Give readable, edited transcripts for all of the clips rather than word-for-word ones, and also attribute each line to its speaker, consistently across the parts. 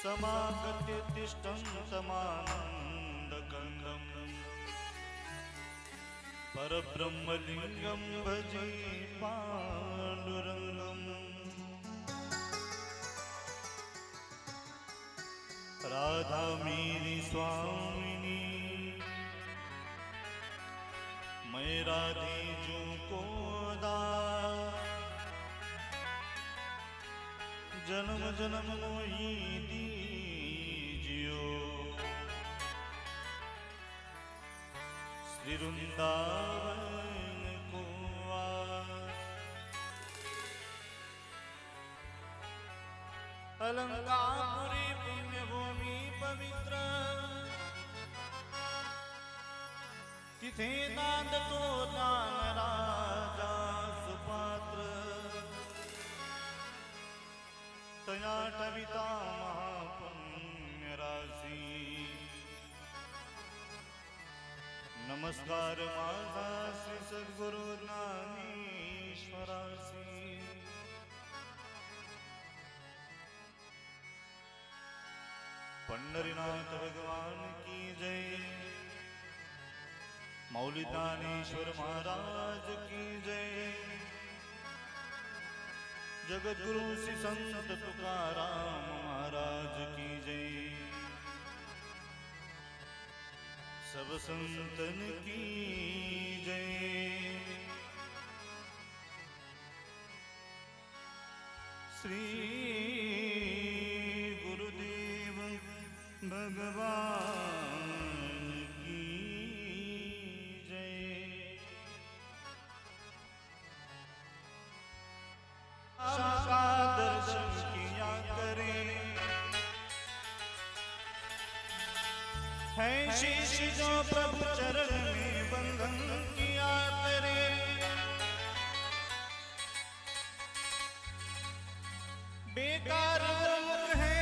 Speaker 1: समागत्य तिष्ठन्तमानन्दकन्दम् परब्रह्मलिङ्गं भजे पाण्डुरङ्गम्। राधा मेरी स्वामिनी मैं राधे जो को दास, जन्म जन्म मोही दीजियो श्री वृंदावन को आस। अलंकापुरी पुण्य भूमि पवित्र तिथे दान तो दान राजा सुपात्र, तया टविता महापुण्य राशि। नमस्कार माझा श्री सद्गुरु ज्ञानेश्वरासी। पंढरीनाथ भगवान की जय, मौली ज्ञानेश्वर महाराज की जय, जगद्गुरु श्री संत तुकाराम महाराज की जय, सब संतन की जय। श्री गुरुदेव भगवान की जय। का दर्शन किया करें है शीश जो प्रभु चरण में बंधन किया करे। बेकार मुख है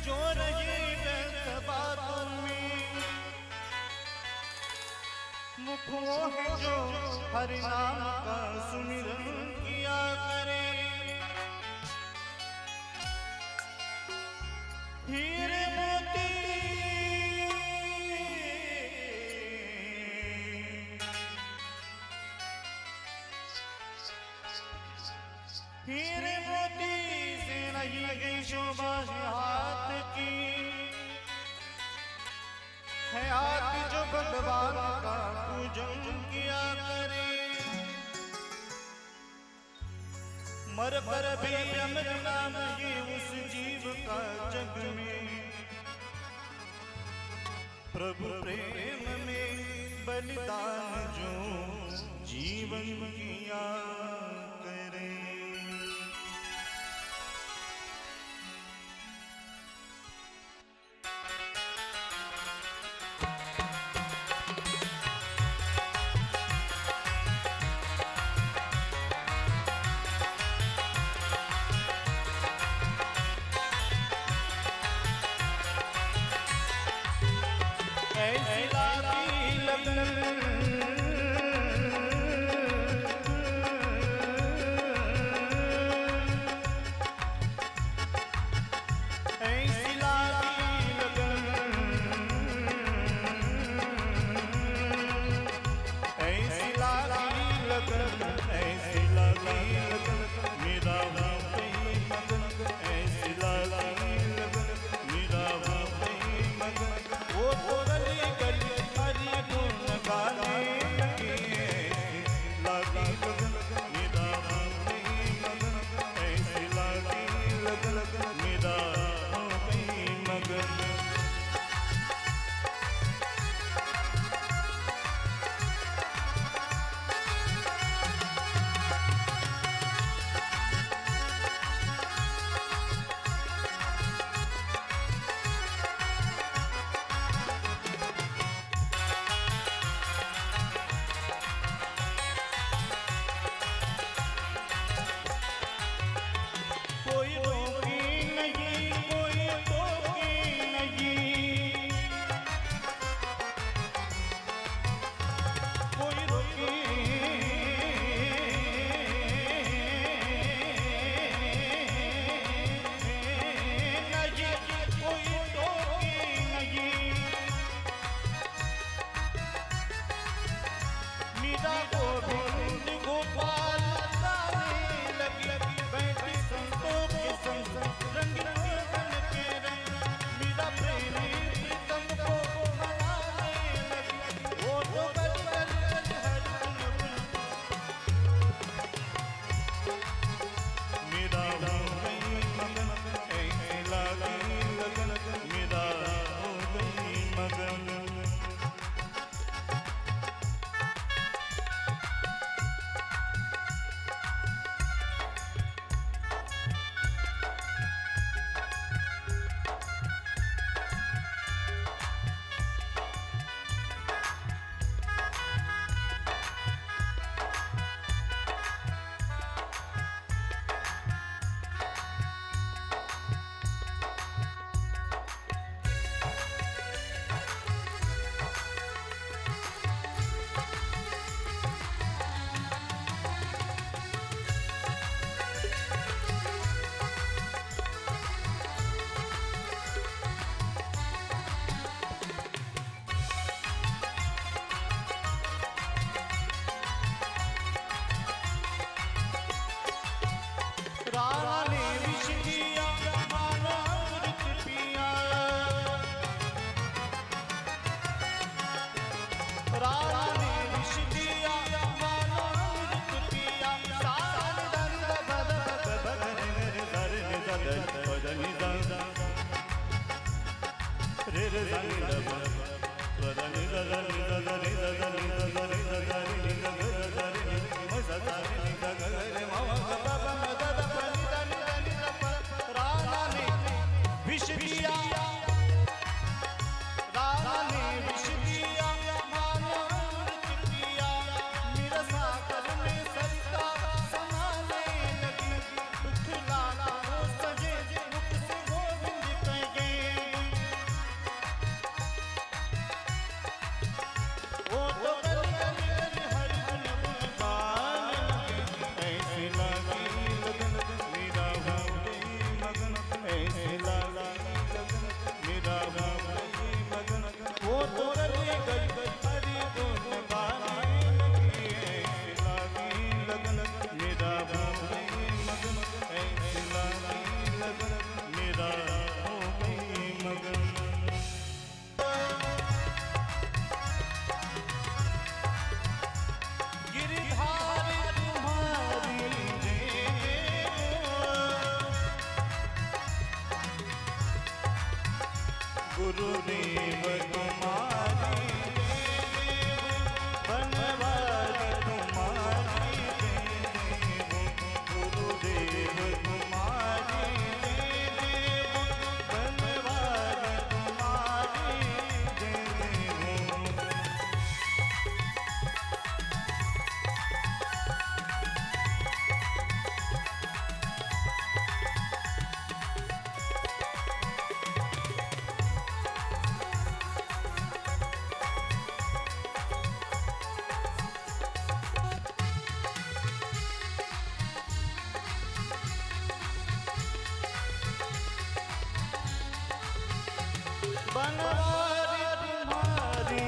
Speaker 1: जो रही व्यर्थ बातों में, मुख वो है जो हरि नाम का सुमिरन किया करे। हीरे मोती हीरे मोती से नहीं गई शोभा हाथ की, है हाथ जो भगवान का पूजन किया करे। मर पर भी अमर नाम ये उस जीव का जग में, प्रभु प्रेम में बलिदान जो जीवन किया करे। रे रे सा नि ध प ध नि ध ध नि ध ध नि ध ध नि ध ध नि ध ध नि ध ग ध ध नि म सा सा नि ध ग रे म म ग प प म ध ध प नि ध नि ध नि ध प राधा ने विष दिया राधा ने विष दिया मानव चितिया मेरा सागर में सरिता समाने लगी दुख लाना हो सजे मुख से गोविंद कहे वो तो गली गली हर गुण गान ऐसी लगी लगन मेरा हो गई मगन ऐसी लगी लगन मेरा हो गई मगन वो तो गली गली हरि गुण गाने लगी ऐसी लगी लगन मेरा हो गई मगन ऐसी लगी लगन मेरा हो गई मगन गिरधारी तुम्हारी गुरुदेव तुम्हारी बनवारी तुम्हारी गुरुदेव तुम्हारी बनवारी तुम्हारी बनवारी तुम्हारी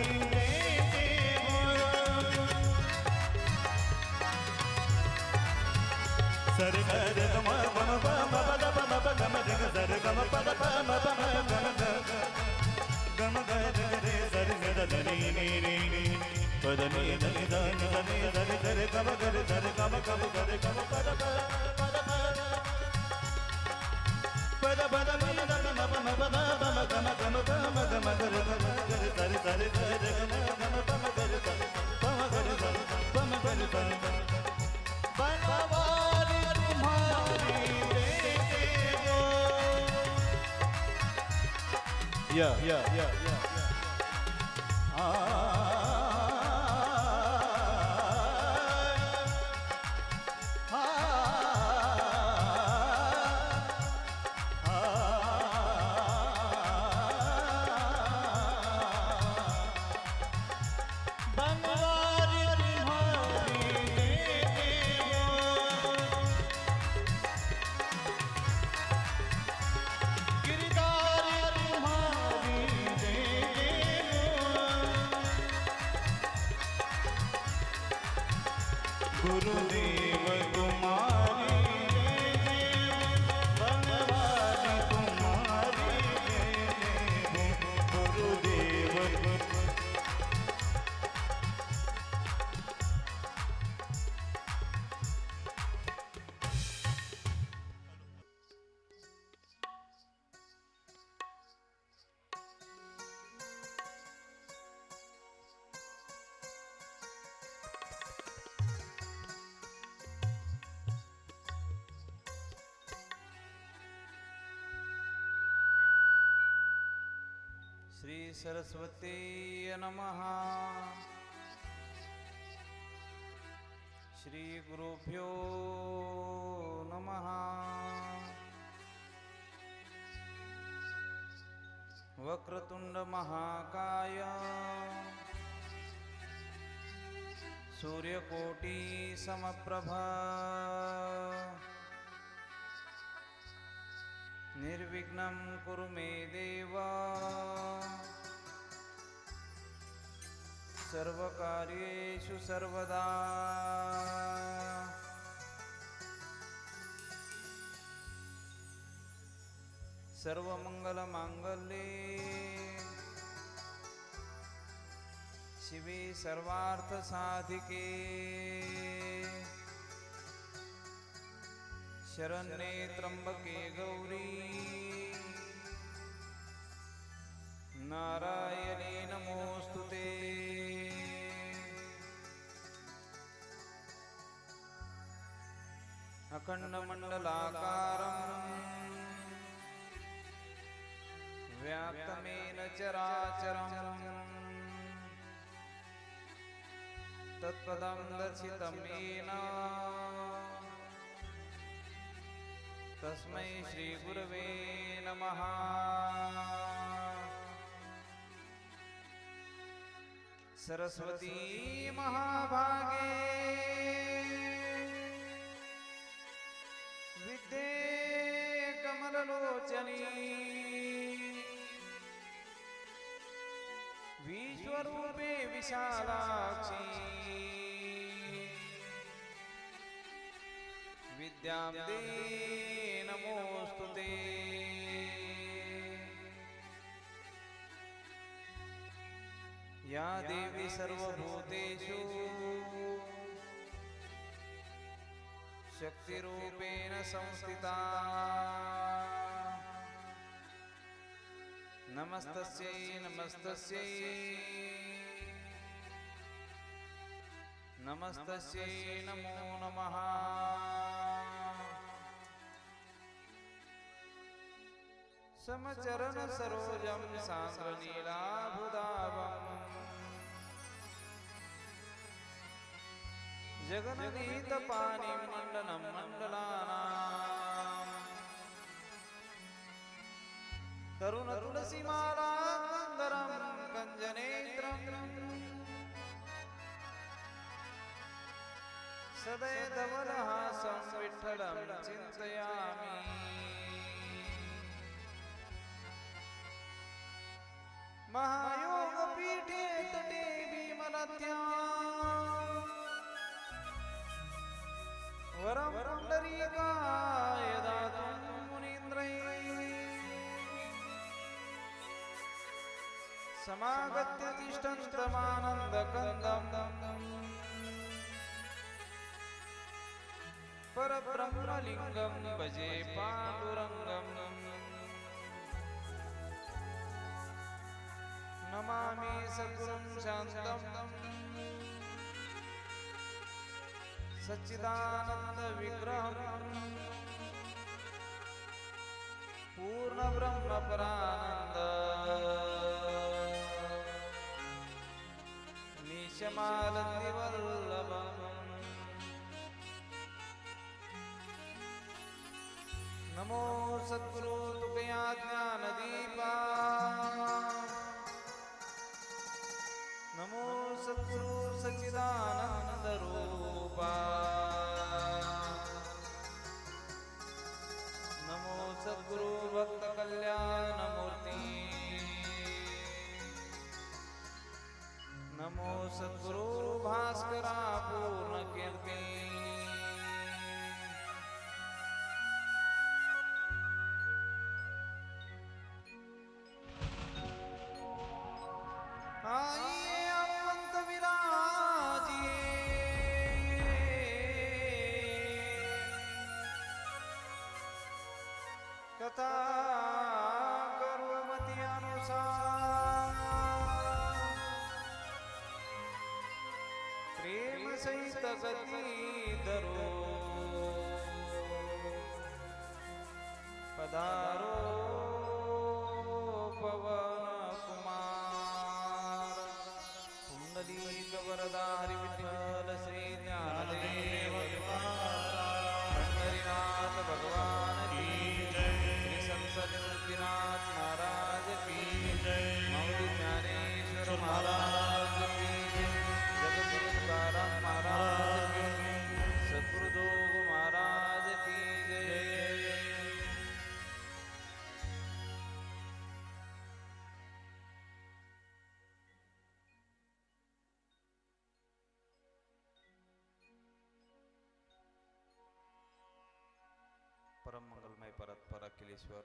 Speaker 1: सर गर गम गम प म प द प म प गम ग सर गम प द प म प म गम ग गम ग रे सर नि द ध नि नि नि नि प द नि ध नि ध नि ध नि ध नि ध रे गम ग रे सर गम ग ग रे गम प द प प द प द नि द प म प म प द प म गम गम प म गम ग रे गम ग रे सर सर ग रे गम गम प म ग रे प म ग रे प म ग रे प बनवारी तुम्हारी देवो या बनवारी तुम्हारी गिरधारी तुम्हारी गुरुदेव तुम्हारी बनवारी तुम्हारी गुरुदेव
Speaker 2: श्री सरस्वती नमः। श्री गुरुभ्यो नमः। वक्रतुंड महाकाय सूर्यकोटि समप्रभा निर्विघ्नं कुरु मे देव सर्वकार्येषु सर्वदा। सर्वमंगलमांगल्ये शिवे सर्वार्थसाधिके शरण्ये त्र्यंबके गौरी अखण्डमण्डलाकारम् व्याप्तमेन चराचरम् तत्पदं दर्शितं येन तस्मै श्रीगुरवे नमः। सरस्वती महाभागे विद्ये कमललोचनी विश्वरूपे विशालाक्षी विद्यां दे नमोस्तुते। या देवी सर्वभूतेषु शक्तिरूपेण संस्थिता नमस्तस्यै नमस्तस्यै नमस्तस्यै नमो नमः। समचरण सरोजं सान्द्रनीलाभुदाभम् जगन्नीतपाणिं मण्डनं मण्डलानाम् तरुणतुलसीमालाकन्दरं कञ्जनेत्रम् सदैधवलहासं विठ्ठलं चिन्तयामि। महायोगपीठे तटे विमलत्यां वरं पुण्डरीकाय दातुं मुनीन्द्रैः समागत्य तिष्ठन्तमानन्दकन्दम् परब्रह्मलिङ्गं भजे पाण्डुरङ्गम्। नमामि सद्गुरुं शान्तं सच्चिदानन्दविग्रहं पूर्णब्रह्मपरानन्द निशमानन्दिवल्लभम्। नमो सद्गुरु तुकया ज्ञानदीपा नमो सद्गुरु सच्चिदानन्दरूपा नमो सद्गुरु भक्तकल्याणमूर्ति नमो सद्गुरु भास्करा पूर्णकीर्ति। आइए अनंत विराजिए कथा करुमति अनुसार प्रेम सहित गति धरो पधारो वरदारि विठ्ठल श्री ज्ञानदेव पंढरीनाथ भगवान की जय। श्री संसद मूर्तिनाथ महाराज की जय। मौली ज्ञानेश्वर महाराज की जय। जगद्गुरु तुकाराम महाराज की जय। सद्गुरुदेव महाराज की जय। परम मंगलमय परत अखिलेश्वर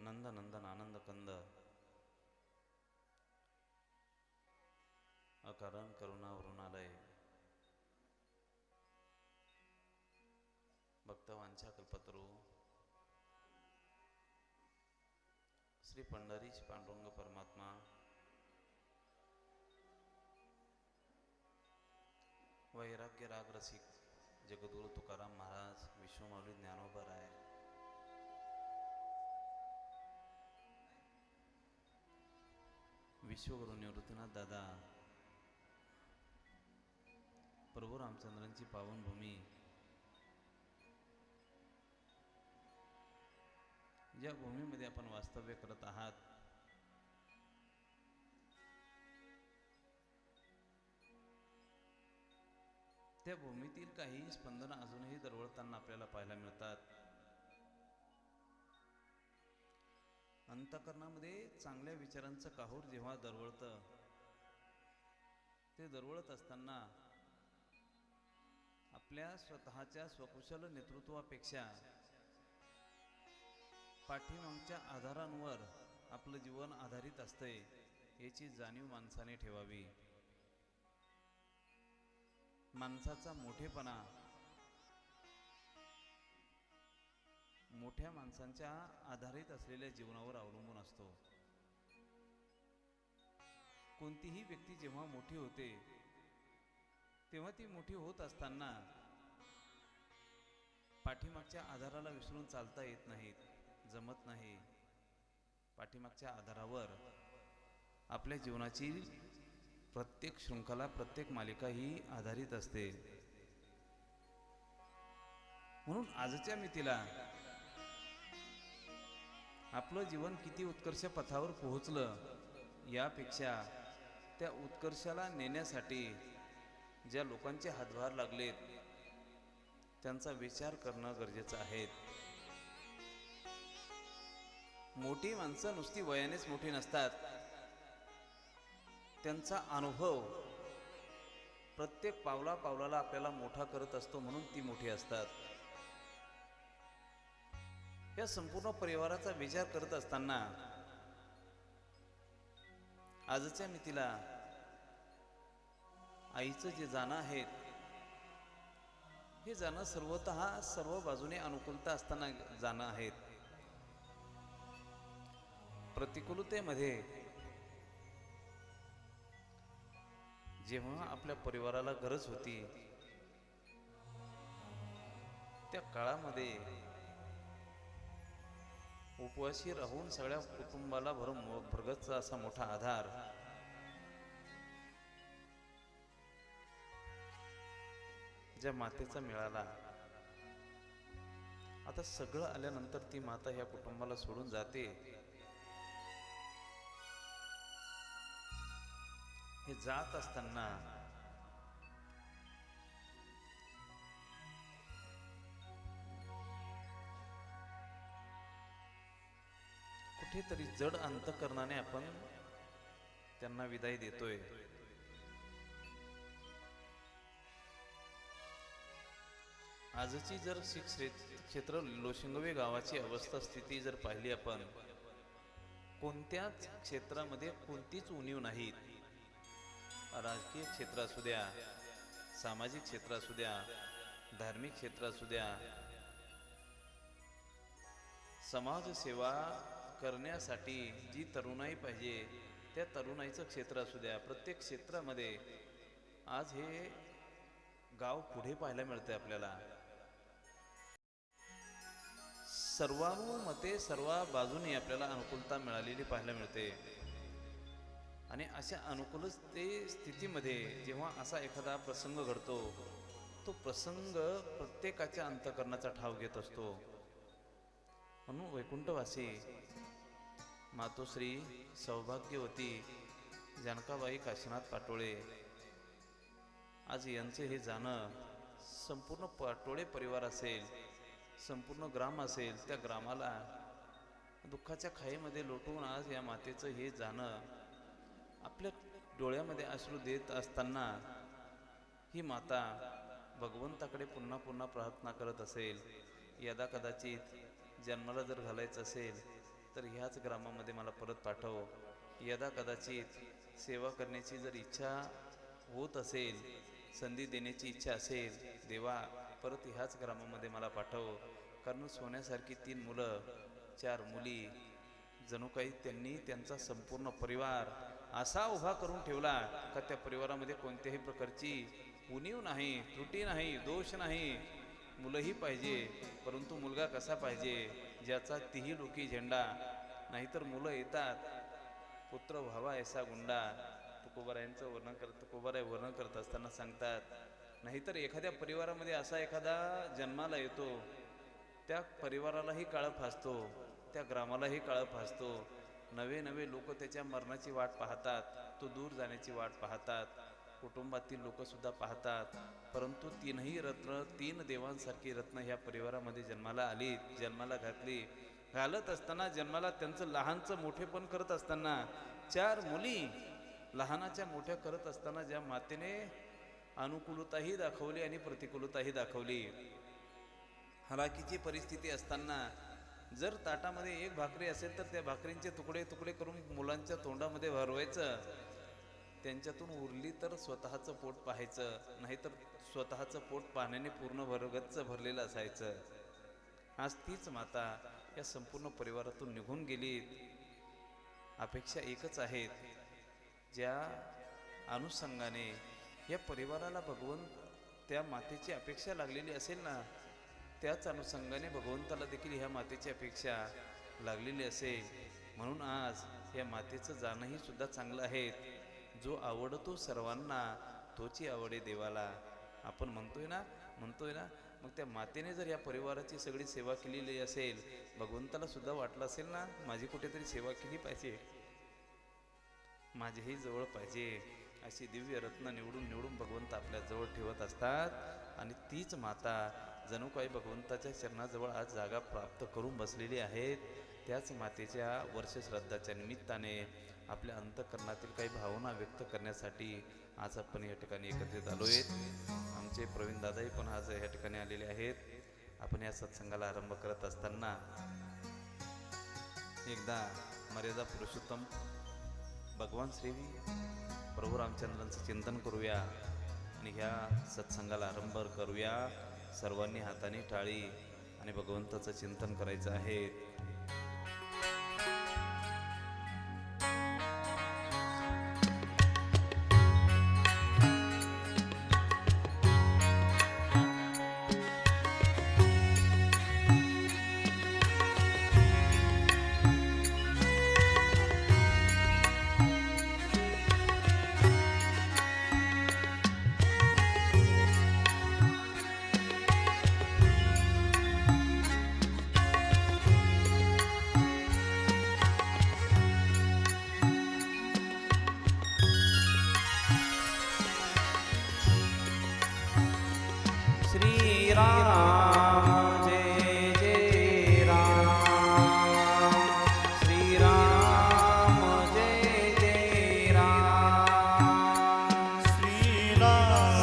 Speaker 2: नंद नंदन आनंद कंद अकारण करुणा वरुणालय भक्तवांछा कल्पतरू श्री पंढरीश पांडुरंग परमात्मा वैराग्य राग रसिक जगद्गुरु तुकाराम महाराज, विश्वमाऊली ज्ञानोबा राय, विश्वगुरु निवृत्तीनाथ दादा, प्रभू रामचंद्रांची पावनभूमी, ज्या भूमीमध्ये आपण वास्तव्य करत आहात, त्या भूमीतील काही स्पंदन अजूनही दरवळताना आपल्याला पाहायला मिळतात. अंतःकरणामध्ये चांगल्या विचारांचं काहूर जेव्हा दरवळतं, ते दरवळत असताना आपल्या स्वतःच्या स्वकुशल नेतृत्वापेक्षा पाठीमागच्या आधारांवर आपलं जीवन आधारित असते, याची जाणीव माणसाने ठेवावी. माणसाचा मोठेपणा मोठ्या माणसांच्या आधारित असलेल्या जीवनावर अवलंबून असतो. कोणतीही व्यक्ती जेव्हा मोठी होते, तेव्हा ती मोठी होत असताना पाठीमागच्या आधाराला विसरून चालता येत नाहीत, जमत नाही. पाठीमागच्या आधारावर आपल्या जीवनाची प्रत्येक शृंखला, प्रत्येक मालिका ही आधारित असते. म्हणून आजच्या मितीला आपलं जीवन किती उत्कर्ष पथावर पोहोचलं, यापेक्षा त्या उत्कर्षाला नेण्यासाठी ज्या लोकांचे हातभार लागलेत, त्यांचा विचार करणं गरजेचं आहे. मोठी माणसं नुसती वयानेच मोठी नसतात, त्यांचा अनुभव प्रत्येक पावला पावलाला आपल्याला मोठा करत असतो, म्हणून ती मोठी असतात. या संपूर्ण परिवाराचा विचार करत असताना आजच्या मितीला आईचं जे जाणं आहे, हे जाणं सर्वतः सर्व बाजूने अनुकूलता असताना जाणं आहे. प्रतिकूलतेमध्ये जेव्हा आपल्या परिवाराला गरज होती, त्या काळामध्ये उपवासी राहून सगळ्या कुटुंबाला भरगतचा असा मोठा आधार ज्या मातेचा मिळाला. आता सगळं आल्यानंतर ती माता ह्या कुटुंबाला सोडून जाते. हे जात असताना कुठेतरी जड अंतःकरणाने आपण त्यांना विदाई देतोय. आजची जर क्षेत्र लोशिंगवे गावाची अवस्था स्थिती जर पाहिली आपण, कोणत्याच क्षेत्रामध्ये कोणतीच उणीव नाहीत. राजकीय क्षेत्र असू द्या, सामाजिक क्षेत्र असू द्या, धार्मिक क्षेत्र असू द्या, समाजसेवा करण्यासाठी जी तरुणाई पाहिजे, त्या तरुणाईचं क्षेत्र असू द्या, प्रत्येक क्षेत्रामध्ये आज हे गाव पुढे पाहायला मिळते आपल्याला. सर्वानुमते सर्व बाजूने आपल्याला अनुकूलता मिळालेली पाहायला मिळते. आणि अशा अनुकूलते स्थितीमध्ये जेव्हा असा एखादा प्रसंग घडतो, तो प्रसंग प्रत्येकाच्या अंतःकरणाचा ठाव घेत असतो. म्हणून वैकुंठवासी मातोश्री सौभाग्यवती जानकाबाई काशीनाथ पाटोळे, आज यांचे हे जाणं संपूर्ण पाटोळे परिवार असेल, संपूर्ण ग्राम असेल, त्या ग्रामाला दुःखाच्या खाईमध्ये लोटून आज या मातेचं हे जाणं आपल्या डोळ्यामध्ये अश्रू देत असताना ही माता भगवंताकडे पुन्हा पुन्हा प्रार्थना करत असेल, यदा कदाचित जन्माला जर घालायचं असेल तर ह्याच ग्रामामध्ये मला परत पाठव. यदा कदाचित सेवा करण्याची जर इच्छा होत असेल, संधी देण्याची इच्छा असेल, देवा परत ह्याच ग्रामामध्ये मला पाठव. कारण सोन्यासारखी 3 मुलं 4 मुली, जणू काही त्यांनी त्यांचा संपूर्ण परिवार असा उभा करून ठेवला का त्या परिवारामध्ये कोणत्याही प्रकारची उणीव नाही, त्रुटी नाही, दोष नाही. मुलंही पाहिजे, परंतु मुलगा कसा पाहिजे, ज्याचा तिही लोकी झेंडा. नाहीतर मुलं येतात पुत्र व्हावा ऐसा गुंडा. तुकोबारायांचं वर्णन करत असताना सांगतात, नाहीतर एखाद्या परिवारामध्ये असा एखादा जन्माला येतो, त्या परिवारालाही काळं फासतो, त्या ग्रामालाही काळं फासतो. नवे नवे लोक त्याच्या मरणाची वाट पाहतात, तो दूर जाण्याची वाट पाहतात, कुटुंबातील लोकसुद्धा पाहतात. परंतु तीनही रत्न, तीन देवांसारखी रत्न ह्या परिवारामध्ये जन्माला आली, जन्माला घालत असताना, जन्माला त्यांचं लहानचं मोठेपण करत असताना, 4 मुली लहानाच्या मोठ्या करत असताना ज्या मातेने अनुकूलताही दाखवली आणि प्रतिकूलताही दाखवली. हलाखीची परिस्थिती असताना जर ताटामध्ये एक भाकरी असेल तर त्या भाकरींचे तुकडे तुकडे करून मुलांच्या तोंडामध्ये भरवायचं. त्यांच्यातून उरली तर स्वतःचं पोट पाहायचं, नाहीतर स्वतःचं पोट पाण्याने पूर्ण भरगच्च भरलेलं असायचं. आज तीच माता या संपूर्ण परिवारातून निघून गेली. अपेक्षा एकच आहेत, ज्या अनुषंगाने या परिवाराला भगवंत, त्या मातेची अपेक्षा लागलेली असेल ना, त्याच अनुषंगाने भगवंताला देखील ह्या मातेची अपेक्षा लागलेली असेल. म्हणून आज या मातेचं जाणंही सुद्धा चांगलं आहे. जो आवडतो सर्वांना तोची आवडे देवाला, आपण म्हणतोय ना. मग त्या मातेने जर या परिवाराची सगळी सेवा केलेली असेल, भगवंताला सुद्धा वाटलं असेल ना, माझी कुठेतरी सेवा केली पाहिजे, माझ्याही जवळ पाहिजे. अशी दिव्य रत्न निवडून भगवंत आपल्या जवळ ठेवत असतात. आणि तीच माता जणू काही भगवंताच्या चरणाजवळ आज जागा प्राप्त करून बसलेली आहेत. त्याच मातेच्या वर्षश्राद्धाच्या निमित्ताने आपल्या अंतःकरणातील काही भावना व्यक्त करण्यासाठी आज आपण या ठिकाणी एकत्रित आलो आहेत. आमचे प्रवीण दादाही पण आज या ठिकाणी आलेले आहेत. आपण या सत्संगाला आरंभ करत असताना एकदा मर्यादा पुरुषोत्तम भगवान श्री प्रभू रामचंद्रांचं चिंतन करूया आणि ह्या सत्संगाला आरंभ करूया. सर्वांनी हाताने टाळी आणि भगवंताचं चिंतन करायचं आहे.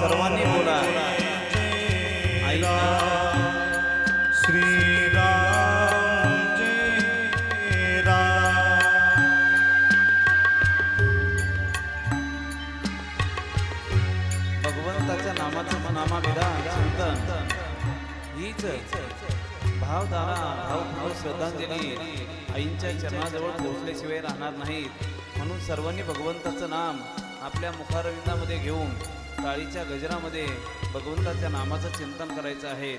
Speaker 2: सर्वांनी बोला,
Speaker 1: श्रीराम जय राम.
Speaker 2: भगवंताच्या नामाचं नामाभिधान चिंतन हीच भावधारा, भावपूर्ण श्रद्धांजली आईंच्या चरणाजवळ पोहोचल्याशिवाय राहणार नाहीत. म्हणून सर्वांनी भगवंताचं नाम आपल्या मुखारविंदामध्ये घेऊन टाळीच्या गजरामध्ये भगवंताच्या नामाचं चिंतन करायचं आहे.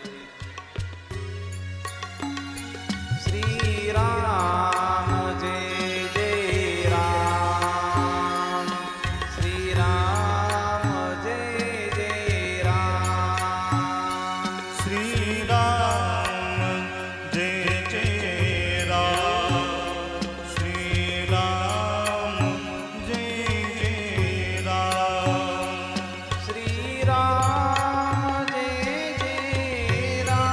Speaker 2: श्रीराम जय जय राम, श्रीराम जय जय राम,
Speaker 1: श्रीराम जय जय राम, श्रीराम जय जय राम,
Speaker 2: श्रीराम जय जय राम.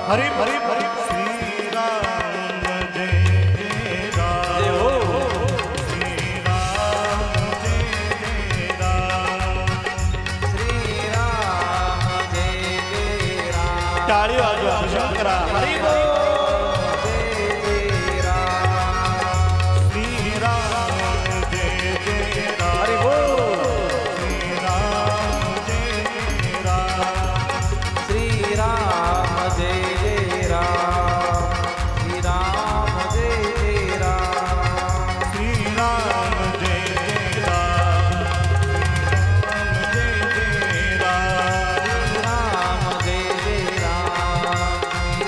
Speaker 1: हरी हरी हरी श्री राम जय जय राम
Speaker 2: जय हो
Speaker 1: श्री राम जय जय राम
Speaker 2: श्री राम जय जय राम
Speaker 1: टाळी वाजवा शंकरा हरी बोल
Speaker 2: जय जय राम
Speaker 1: श्री राम जय जय राम
Speaker 2: हरी बोल
Speaker 1: श्री राम जय जय राम
Speaker 2: श्री राम जय जय राम श्री राम जय जय राम
Speaker 1: श्री राम जय जय राम श्री राम जय जय राम
Speaker 2: श्री राम जय जय राम श्री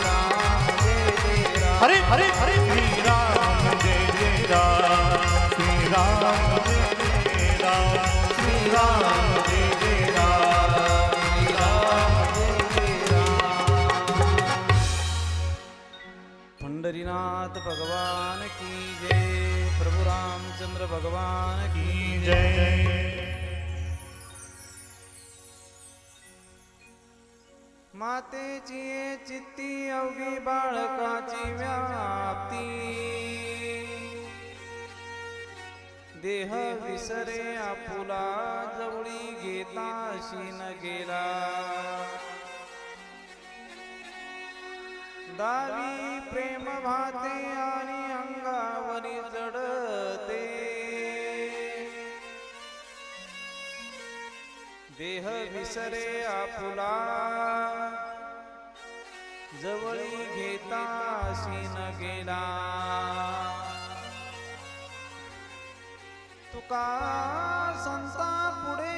Speaker 2: राम जय जय राम
Speaker 1: हरे हरे हरे श्री राम जय जय राम श्री राम जय जय राम श्री राम जय जय राम
Speaker 2: श्री राम जय जय राम पंढरीनाथ भगवान की जय प्रभु रामचंद्र भगवान की
Speaker 1: की जय
Speaker 2: मातेची ये चित्ती अवघी बाळकाची व्याप्ती देह विसरे आपुला जवळी घेता शीन गेला दावी प्रेम भाते आणि अंगावरी जडते देह विसरे आपुला जवळी घेता शीन गेला तुका संता पुढे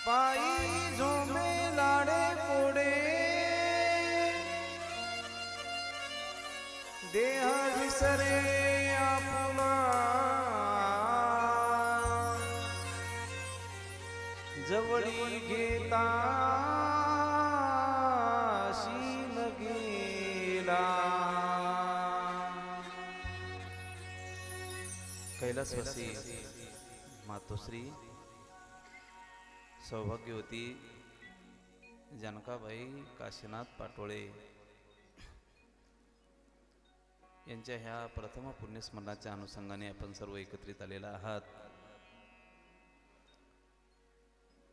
Speaker 2: पायी झोमे लाडे कोडे देह विसरे आपुला जवळी घेता शीन गेला कैलासवासी मातोश्री सौभाग्यवती जानकाबाई काशीनाथ पाटोळे यांच्या ह्या प्रथम पुण्यस्मरणाच्या अनुषंगाने आपण सर्व एकत्रित आलेला आहात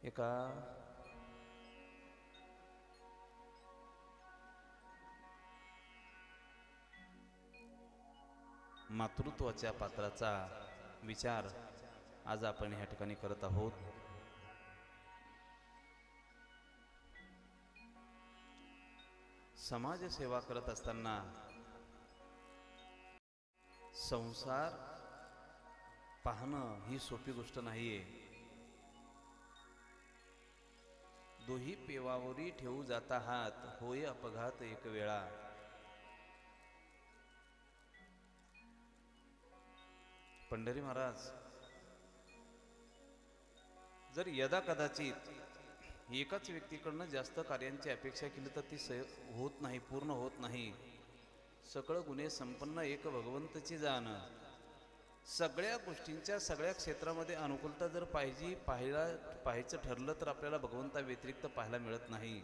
Speaker 2: एका मातृत्वाच्या पात्राचा विचार आज आपण ह्या ठिकाणी करत आहोत समाजसेवा करत असताना संसार पाहणं ही सोपी गोष्ट नाहीये दोही पेवावरी ठेवू जाता हात होय अपघात एक वेळा पंढरी महाराज जर यदा कदाचित एकाच व्यक्तीकडनं जास्त कार्यांची अपेक्षा केली तर ती होत नाही पूर्ण होत नाही सकळ गुणे संपन्न एक भगवंतची जाण सगळ्या गोष्टींच्या सगळ्या क्षेत्रामध्ये अनुकूलता जर पाहायचं ठरलं तर आपल्याला भगवंता व्यतिरिक्त पाहायला मिळत नाही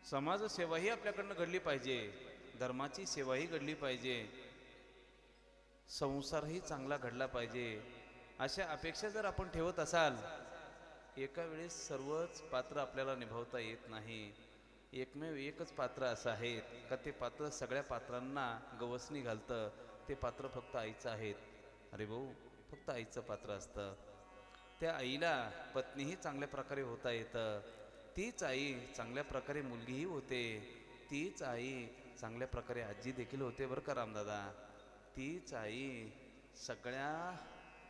Speaker 2: समाज सेवाही आपल्याकडनं घडली पाहिजे धर्माची सेवाही घडली पाहिजे संसारही चांगला घडला पाहिजे अशा अपेक्षा जर आपण ठेवत असाल एका वेळेस सर्वच पात्र आपल्याला निभावता येत नाही एकमेव एकच पात्र असं आहे का ते पात्र सगळ्या पात्रांना गवसणी घालतं ते पात्र फक्त आईचं आहेत अरे भाऊ फक्त आईचं पात्र असतं त्या आईला पत्नीही चांगल्या प्रकारे होता येतं तीच आई चांगल्या प्रकारे मुलगीही होते तीच आई चांगल्या प्रकारे आजी देखील होते बरं का रामदादा तीच आई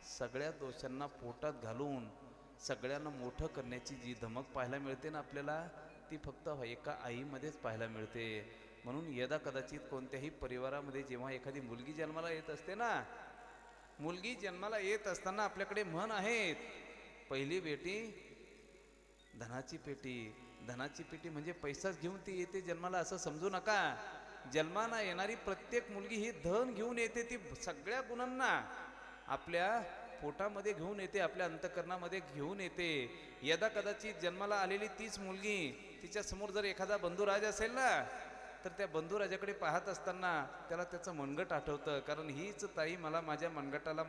Speaker 2: सगळ्या दोषांना पोटात घालून सगळ्यांना मोठं करण्याची जी धमक पाहायला मिळते ना आपल्याला ती फक्त एका आईमध्येच पाहायला मिळते म्हणून यदा कदाचित कोणत्याही परिवारामध्ये जेव्हा एखादी मुलगी जन्माला येत असते ना मुलगी जन्माला येत असताना आपल्याकडे म्हण आहेत पहिली बेटी धनाची पेटी म्हणजे पैसाच घेऊन ती येते जन्माला असं समजू नका जन्माला येणारी प्रत्येक मुलगी ही धन घेऊन येते ती सगळ्या गुणांना आपल्या पोटामध्ये घेऊन येते, आपल्या अंतःकरणामध्ये घेऊन येते. यदा कदाचित जन्माला आलेली तीच मुलगी, तिच्या समोर जर एखादा बंधुराज असेल ना, तर त्या बंधुराजाकडे पाहत असताना त्याला त्याचं मनगट आठवतं. कारण हीच ताई मला माझ्या मनगटाला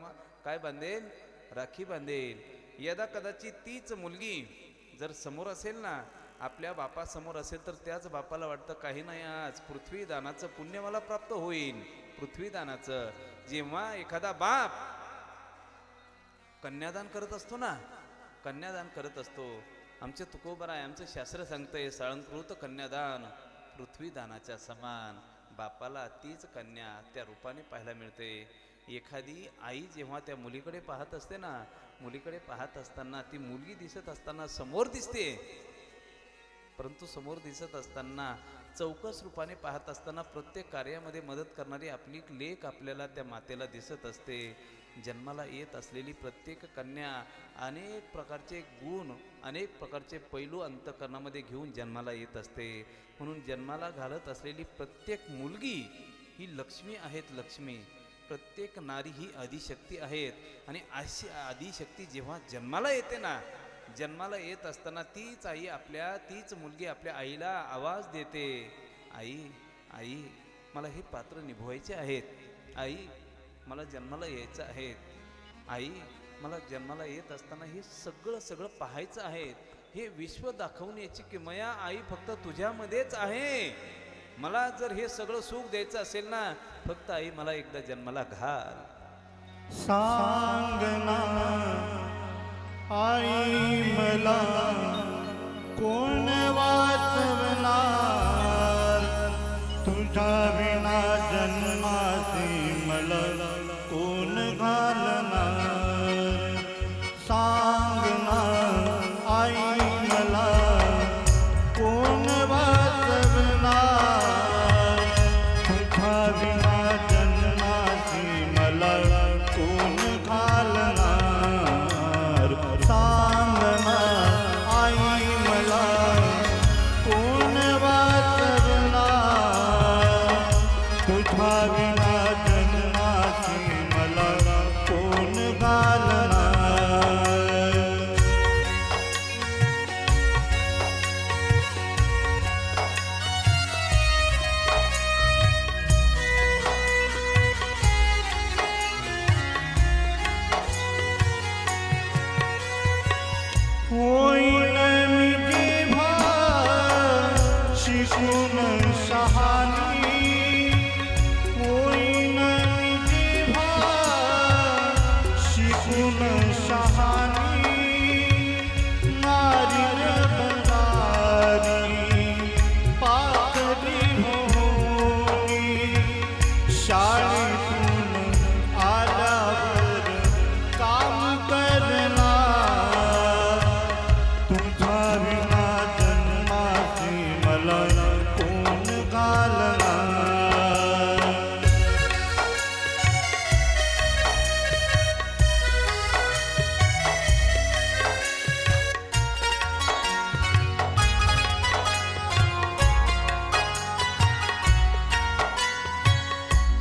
Speaker 2: काय बांधेल, राखी बांधेल. यदा कदाचित तीच मुलगी जर समोर असेल ना, आपल्या बापासमोर असेल, तर त्याच बापाला वाटतं काही नाही, आज पृथ्वीदानाचं पुण्य मला प्राप्त होईल. पृथ्वीदानाचं जेव्हा एखादा बाप कन्यादान करत असतो ना, कन्यादान करत असतो, आमचे तुकोबराय, आमचं शास्त्र सांगतंय, साळंकृत कन्यादान पृथ्वीदानाच्या समान. बापाला तीच कन्या त्या रूपाने पाहायला मिळते. एखादी आई जेव्हा त्या मुलीकडे पाहत असते ना, मुलीकडे पाहत असताना ती मुलगी दिसत असताना समोर दिसते, परंतु समोर दिसत असताना चौकस रूपाने पाहत असताना प्रत्येक कार्यामध्ये मदत करणारी आपली लेक आपल्याला त्या मातेला दिसत असते. जन्माला येत असलेली प्रत्येक कन्या अनेक प्रकारचे गुण, अनेक प्रकारचे पैलू अंतःकरणामध्ये घेऊन जन्माला येत असते. म्हणून जन्माला घालत असलेली प्रत्येक मुलगी ही लक्ष्मी आहेत. लक्ष्मी, प्रत्येक नारी ही आदिशक्ती आहेत. आणि अशी आदिशक्ती जेव्हा जन्माला येते ना, जन्माला येत असताना तीच आई तीच मुलगी आपल्या आईला आवाज देते, आई आई मला हे पात्र निभवायचे आहेत, आई मला जन्माला यायचं आहे, आई मला जन्माला येत असताना हे सगळं पाहायचं आहे. हे विश्व दाखवून याची किमया आई फक्त तुझ्यामध्येच आहे. मला जर हे सगळं सुख द्यायचं असेल ना, फक्त आई मला एकदा जन्माला घाल.
Speaker 1: सांगना आई मला कोण वाचवणार, तुझ्या विना जन्मासी मला कोण घालणार. सांगना आई मला कोण वाचवणार, तुझ्या विना जन्मासी मला कोण घालणार. सांगना आई मला कोण वाचवणार, तुझ्या विना जन्मासी मला कोण घालणार. होईन मी जिव्हा शिकून शहाणी, होईन मी जिव्हा शिकून शहाणी. नारी बंधारी पाकरी होणी, शाळेतून आल्यावर काम करणार. तुझ्या विना जन्मासी मला कोण घालणार.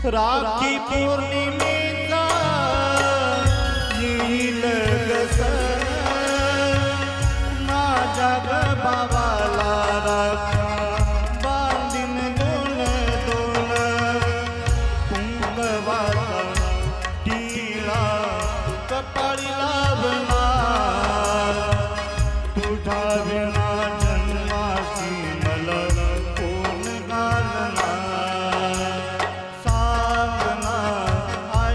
Speaker 1: राखी पौर्णिमेचा येईल ग सण, माझ्या ग बाबाला राखा बांधीन दोन दोन. कुंकवाचा टिळा कपाळी लावणार, तुझ्या विना जन्मासी मला कोण घालणार. सांगना आई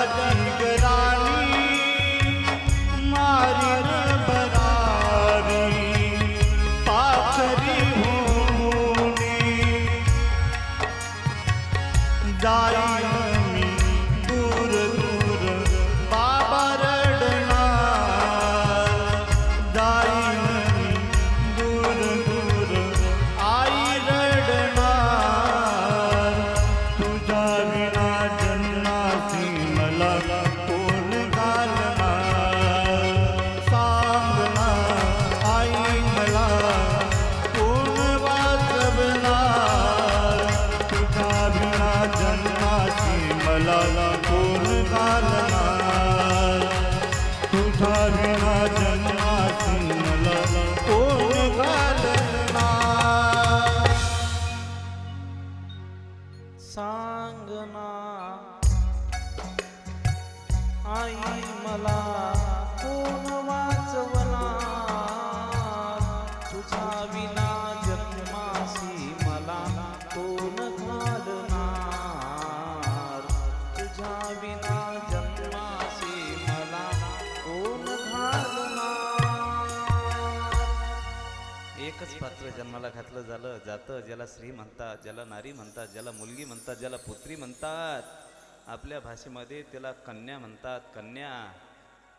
Speaker 1: जाती राणी मारी न बरारी पाखरी होऊनी जाईन मी दूर दूर बाबा रडणार जाईन मी दूर दूर आई रडणार तुझ्या विना जन्मासी मला कोण घालणार सांग ना आई मला कोण वाचवणार तुझ्या विना जन्मासी मला कोण घालणार तुझ्या विना जन्मासी मला कोण घालणार
Speaker 2: सांगना आई मला कोण वाचवणार तुझ्या विना जन्मासी मला कोण घालणार तुझ्या विना जन्मासी मला कोण घालणार एकच पात्र जन्माला घातलं झालं जातं ज्याला स्त्री म्हणतात ज्याला नारी म्हणतात ज्याला मुलगी म्हणतात ज्याला पुत्री म्हणतात आपल्या भाषेमध्ये त्याला कन्या म्हणतात कन्या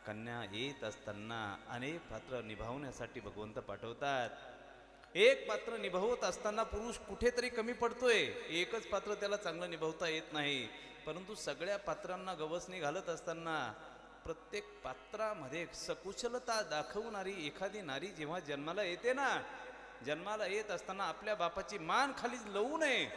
Speaker 2: कन्या येत असताना अनेक पात्र निभावण्यासाठी भगवंत पाठवतात एक पात्र निभावत असताना पुरुष कुठेतरी कमी पडतोय एकच पात्र त्याला चांगलं निभावता येत नाही परंतु सगळ्या पात्रांना गवसणी घालत असताना प्रत्येक पात्रामध्ये सकुशलता दाखवणारी एखादी नारी जेव्हा जन्माला येते ना जन्माला येत असताना आपल्या बापाची मान खाली लवू नये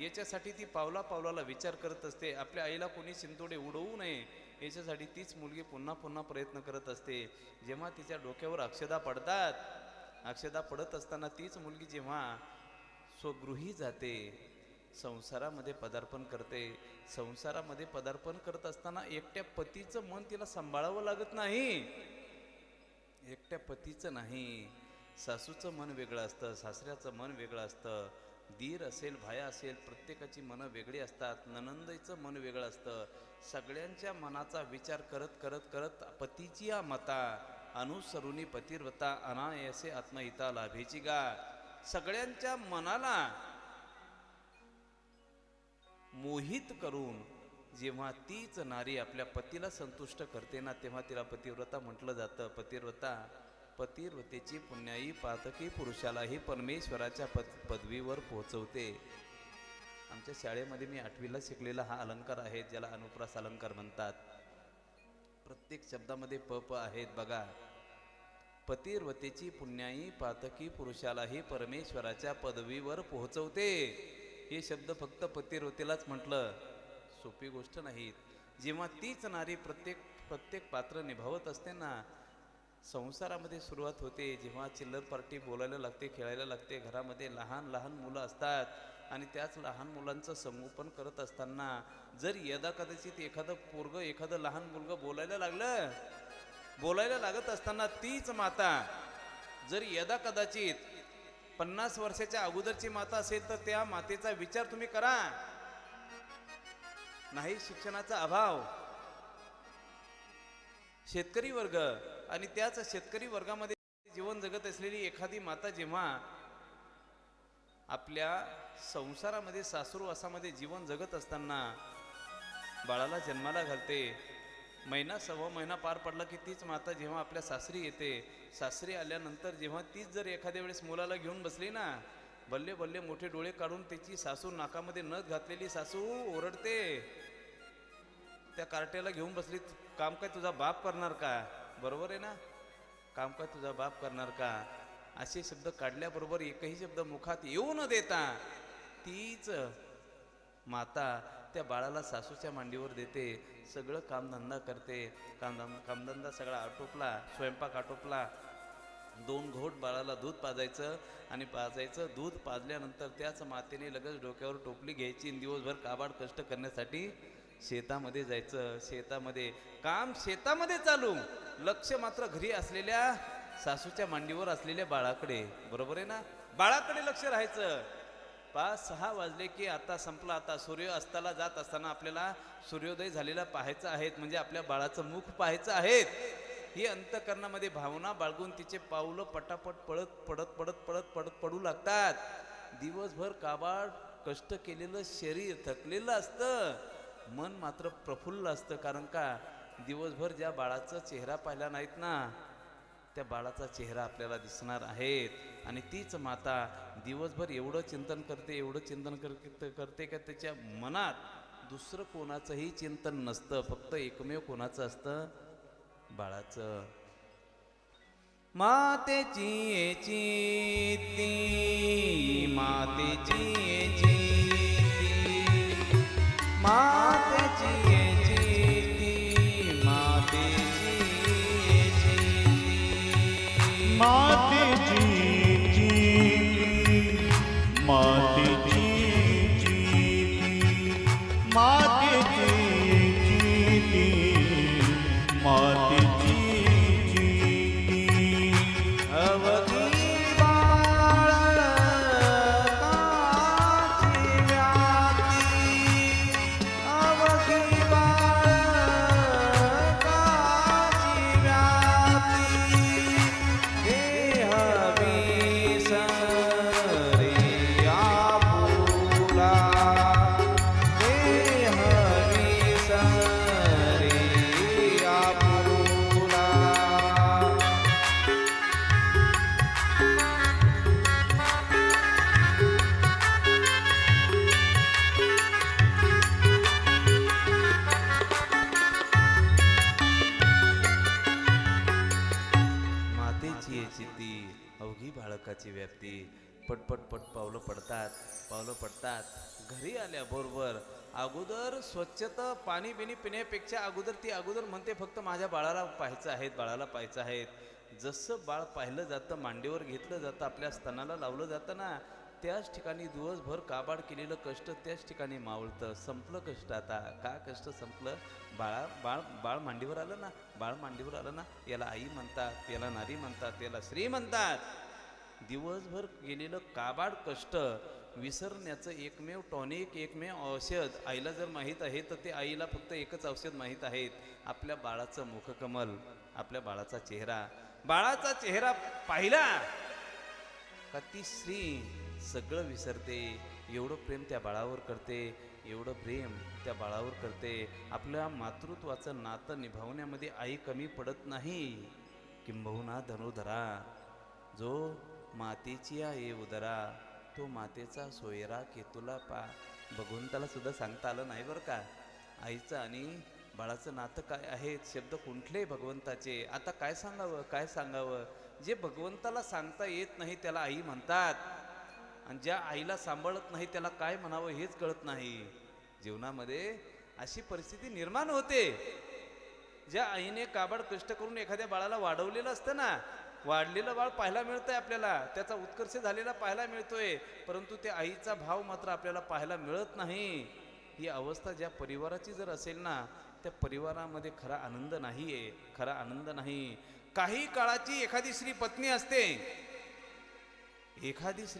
Speaker 2: याच्यासाठी ती पावला पावलाला विचार करत असते आपल्या आईला कोणी शिंतोडे उडवू नये याच्यासाठी तीच मुलगी पुन्हा पुन्हा प्रयत्न करत असते जेव्हा तिच्या डोक्यावर अक्षदा पडतात अक्षदा पडत असताना तीच मुलगी जेव्हा स्वगृही जाते संसारामध्ये पदार्पण करते संसारामध्ये पदार्पण करत असताना एकट्या पतीचं मन तिला सांभाळावं लागत नाही एकट्या पतीचं नाही सासूचं मन वेगळं असतं सासऱ्याचं मन वेगळं असतं दीर असेल भाया असेल प्रत्येकाची मनं वेगळी असतात ननंदईचं मन वेगळं असतं सगळ्यांच्या मनाचा विचार करत करत करत पतीची या मता अनुसरुनी पतिव्रता अनायसे आत्महिता लाभेची गा सगळ्यांच्या मनाला मोहित करून जेव्हा तीच नारी आपल्या पतीला संतुष्ट करते ना तेव्हा तिला पतिव्रता म्हटलं जातं पतिव्रता पतिव्रतेची पुण्याई पातकी पुरुषालाही परमेश्वराच्या पदवीवर पोहोचवते आमच्या शाळेमध्ये मी 8वीला शिकलेला हा अलंकार आहे ज्याला अनुप्रास अलंकार म्हणतात प्रत्येक शब्दामध्ये प आहेत बघा पतिव्रतेची पुण्याई पातकी पुरुषालाही परमेश्वराच्या पदवीवर पोहोचवते हे शब्द फक्त पतिव्रतेलाच म्हटलं सोपी गोष्ट नाही जेव्हा तीच नारी प्रत्येक पात्र निभावत असते ना संसारामध्ये सुरुवात होते जेव्हा चिल्लर पार्टी बोलायला लागते खेळायला लागते घरामध्ये लहान लहान मुलं असतात आणि त्याच लहान मुलांचं संगोपन करत असताना जर यदा कदाचित एखादं पोरगं एखादं लहान मुलगं बोलायला लागत असताना तीच माता जर यदा कदाचित 50 वर्षाच्या अगोदरची माता असेल तर त्या मातेचा विचार तुम्ही करा नाही शिक्षणाचा अभाव शेतकरी वर्ग आणि त्याच शेतकरी वर्गामध्ये जीवन जगत असलेली एखादी माता जेव्हा आपल्या संसारामध्ये सासूरवासामध्ये जीवन जगत असताना बाळाला जन्माला घालते महिना सव्वा महिना पार पडला की तीच माता जेव्हा आपल्या सासरी येते सासरी आल्यानंतर जेव्हा तीच जर एखाद्या वेळेस मुलाला घेऊन बसली ना बल्ले बल्ले मोठे डोळे काढून त्याची सासू नाकामध्ये नथ घातलेली सासू ओरडते त्या कार्ट्याला घेऊन बसली काम काय तुझा बाप करणार का बरोबर आहे ना काम काय तुझा बाप करणार का असे शब्द काढल्याबरोबर एकही शब्द मुखात येऊ न देता तीच माता त्या बाळाला सासूच्या मांडीवर देते सगळं कामधंदा करते कामधंदा सगळा आटोपला स्वयंपाक आटोपला 2 घोट बाळाला दूध पाजायचं आणि दूध पाजल्यानंतर त्याच मातेने लगेच डोक्यावर टोपली घ्यायची दिवसभर काबाड कष्ट करण्यासाठी शेतामध्ये जायचं शेतामध्ये चालू लक्ष मात्र घरी असलेल्या सासूच्या मांडीवर असलेल्या बाळाकडे बरोबर आहे ना बाळाकडे लक्ष राहायचं 5-6 वाजले की आता संपला, आता सूर्य अस्ताला जात असताना आपल्याला सूर्योदय झालेला पाहायचं आहे, म्हणजे आपल्या बाळाचं मुख पाहायचं आहे. ही अंतकरणामध्ये भावना बाळगून तिचे पावलं पटापट पडत पडू लागतात. दिवसभर काबाड कष्ट केलेलं शरीर थकलेलं असतं, मन मात्र प्रफुल्ल असतं. कारण का, दिवसभर ज्या बाळाचा चेहरा पाहिला नाहीत ना, त्या बाळाचा चेहरा आपल्याला दिसणार आहेत. आणि तीच माता दिवसभर एवढं चिंतन करते का त्याच्या मनात दुसरं कोणाचंही चिंतन नसतं, फक्त एकमेव कोणाचं असतं, बाळाचं. मातेची चित्ती, मातेची चित्ती, मातेची चित्ती, मातेची चित्ती,
Speaker 1: मातेची चित्ती, मातेची चित्ती, मातेची चित्ती, मातेची चित्ती.
Speaker 2: अवघी बाळकाची व्याप्ती, अवघी बाळकाची व्याप्ती, देह विसरे आपुला, देह विसरे आपुला. मातेची आहे चित्ती, अवघी बाळकाची व्याप्ती. पटपट पावलं पडतात. घरी आल्याबरोबर अगोदर स्वच्छता पाणी बिणी पिण्यापेक्षा अगोदर म्हणते फक्त माझ्या बाळाला पाहायचं आहे. जसं बाळ पाहिलं जातं, मांडीवर घेतलं जातं, आपल्या स्तनाला लावलं जातं ना, त्याच ठिकाणी दिवसभर काबाड केलेलं कष्ट त्याच ठिकाणी मावळतं. संपलं कष्ट. आता का कष्ट संपलं? बाळ मांडीवर आलं ना, याला आई म्हणतात, याला नारी म्हणतात, याला स्त्री म्हणतात. दिवसभर गेलेलं काबाड कष्ट विसरण्याचं एकमेव टॉनिक, एकमेव औषध आईला जर माहीत आहे तर ते आईला फक्त एकच औषध माहीत आहे, आपल्या बाळाचं मुखकमल, आपल्या बाळाचा चेहरा. बाळाचा चेहरा पाहिला का ती स्त्री सगळं विसरते. एवढं प्रेम त्या बाळावर करते, एवढं प्रेम त्या बाळावर करते. आपल्या मातृत्वाचं नातं निभावण्यामध्ये आई कमी पडत नाही. किंबहुना धनुधरा, जो मातेची आहे उदरा, तो मातेचा सोयरा केतुला पा. भगवंताला सुद्धा सांगता आलं नाही बरं का, आईचं आणि बाळाचं नातं काय आहे, शब्द कुठले भगवंताचे. आता काय सांगावं, जे भगवंताला सांगता येत नाही त्याला आई म्हणतात, आणि ज्या आईला सांभाळत नाही त्याला काय म्हणावं हेच कळत नाही. जीवनामध्ये अशी परिस्थिती निर्माण होते. ज्या आईने काबाड कष्ट करून एखाद्या बाळाला वाढवलेलं असतं ना, वाढलेलं बाळ पाहायला मिळतंय आपल्याला, त्याचा उत्कर्ष झालेला पाहायला मिळतोय, परंतु त्या आईचा भाव मात्र आपल्याला पाहायला मिळत नाही. ही अवस्था ज्या परिवाराची जर असेल ना, त्या परिवारामध्ये खरा आनंद नाही. काही काळाची एखादी स्त्री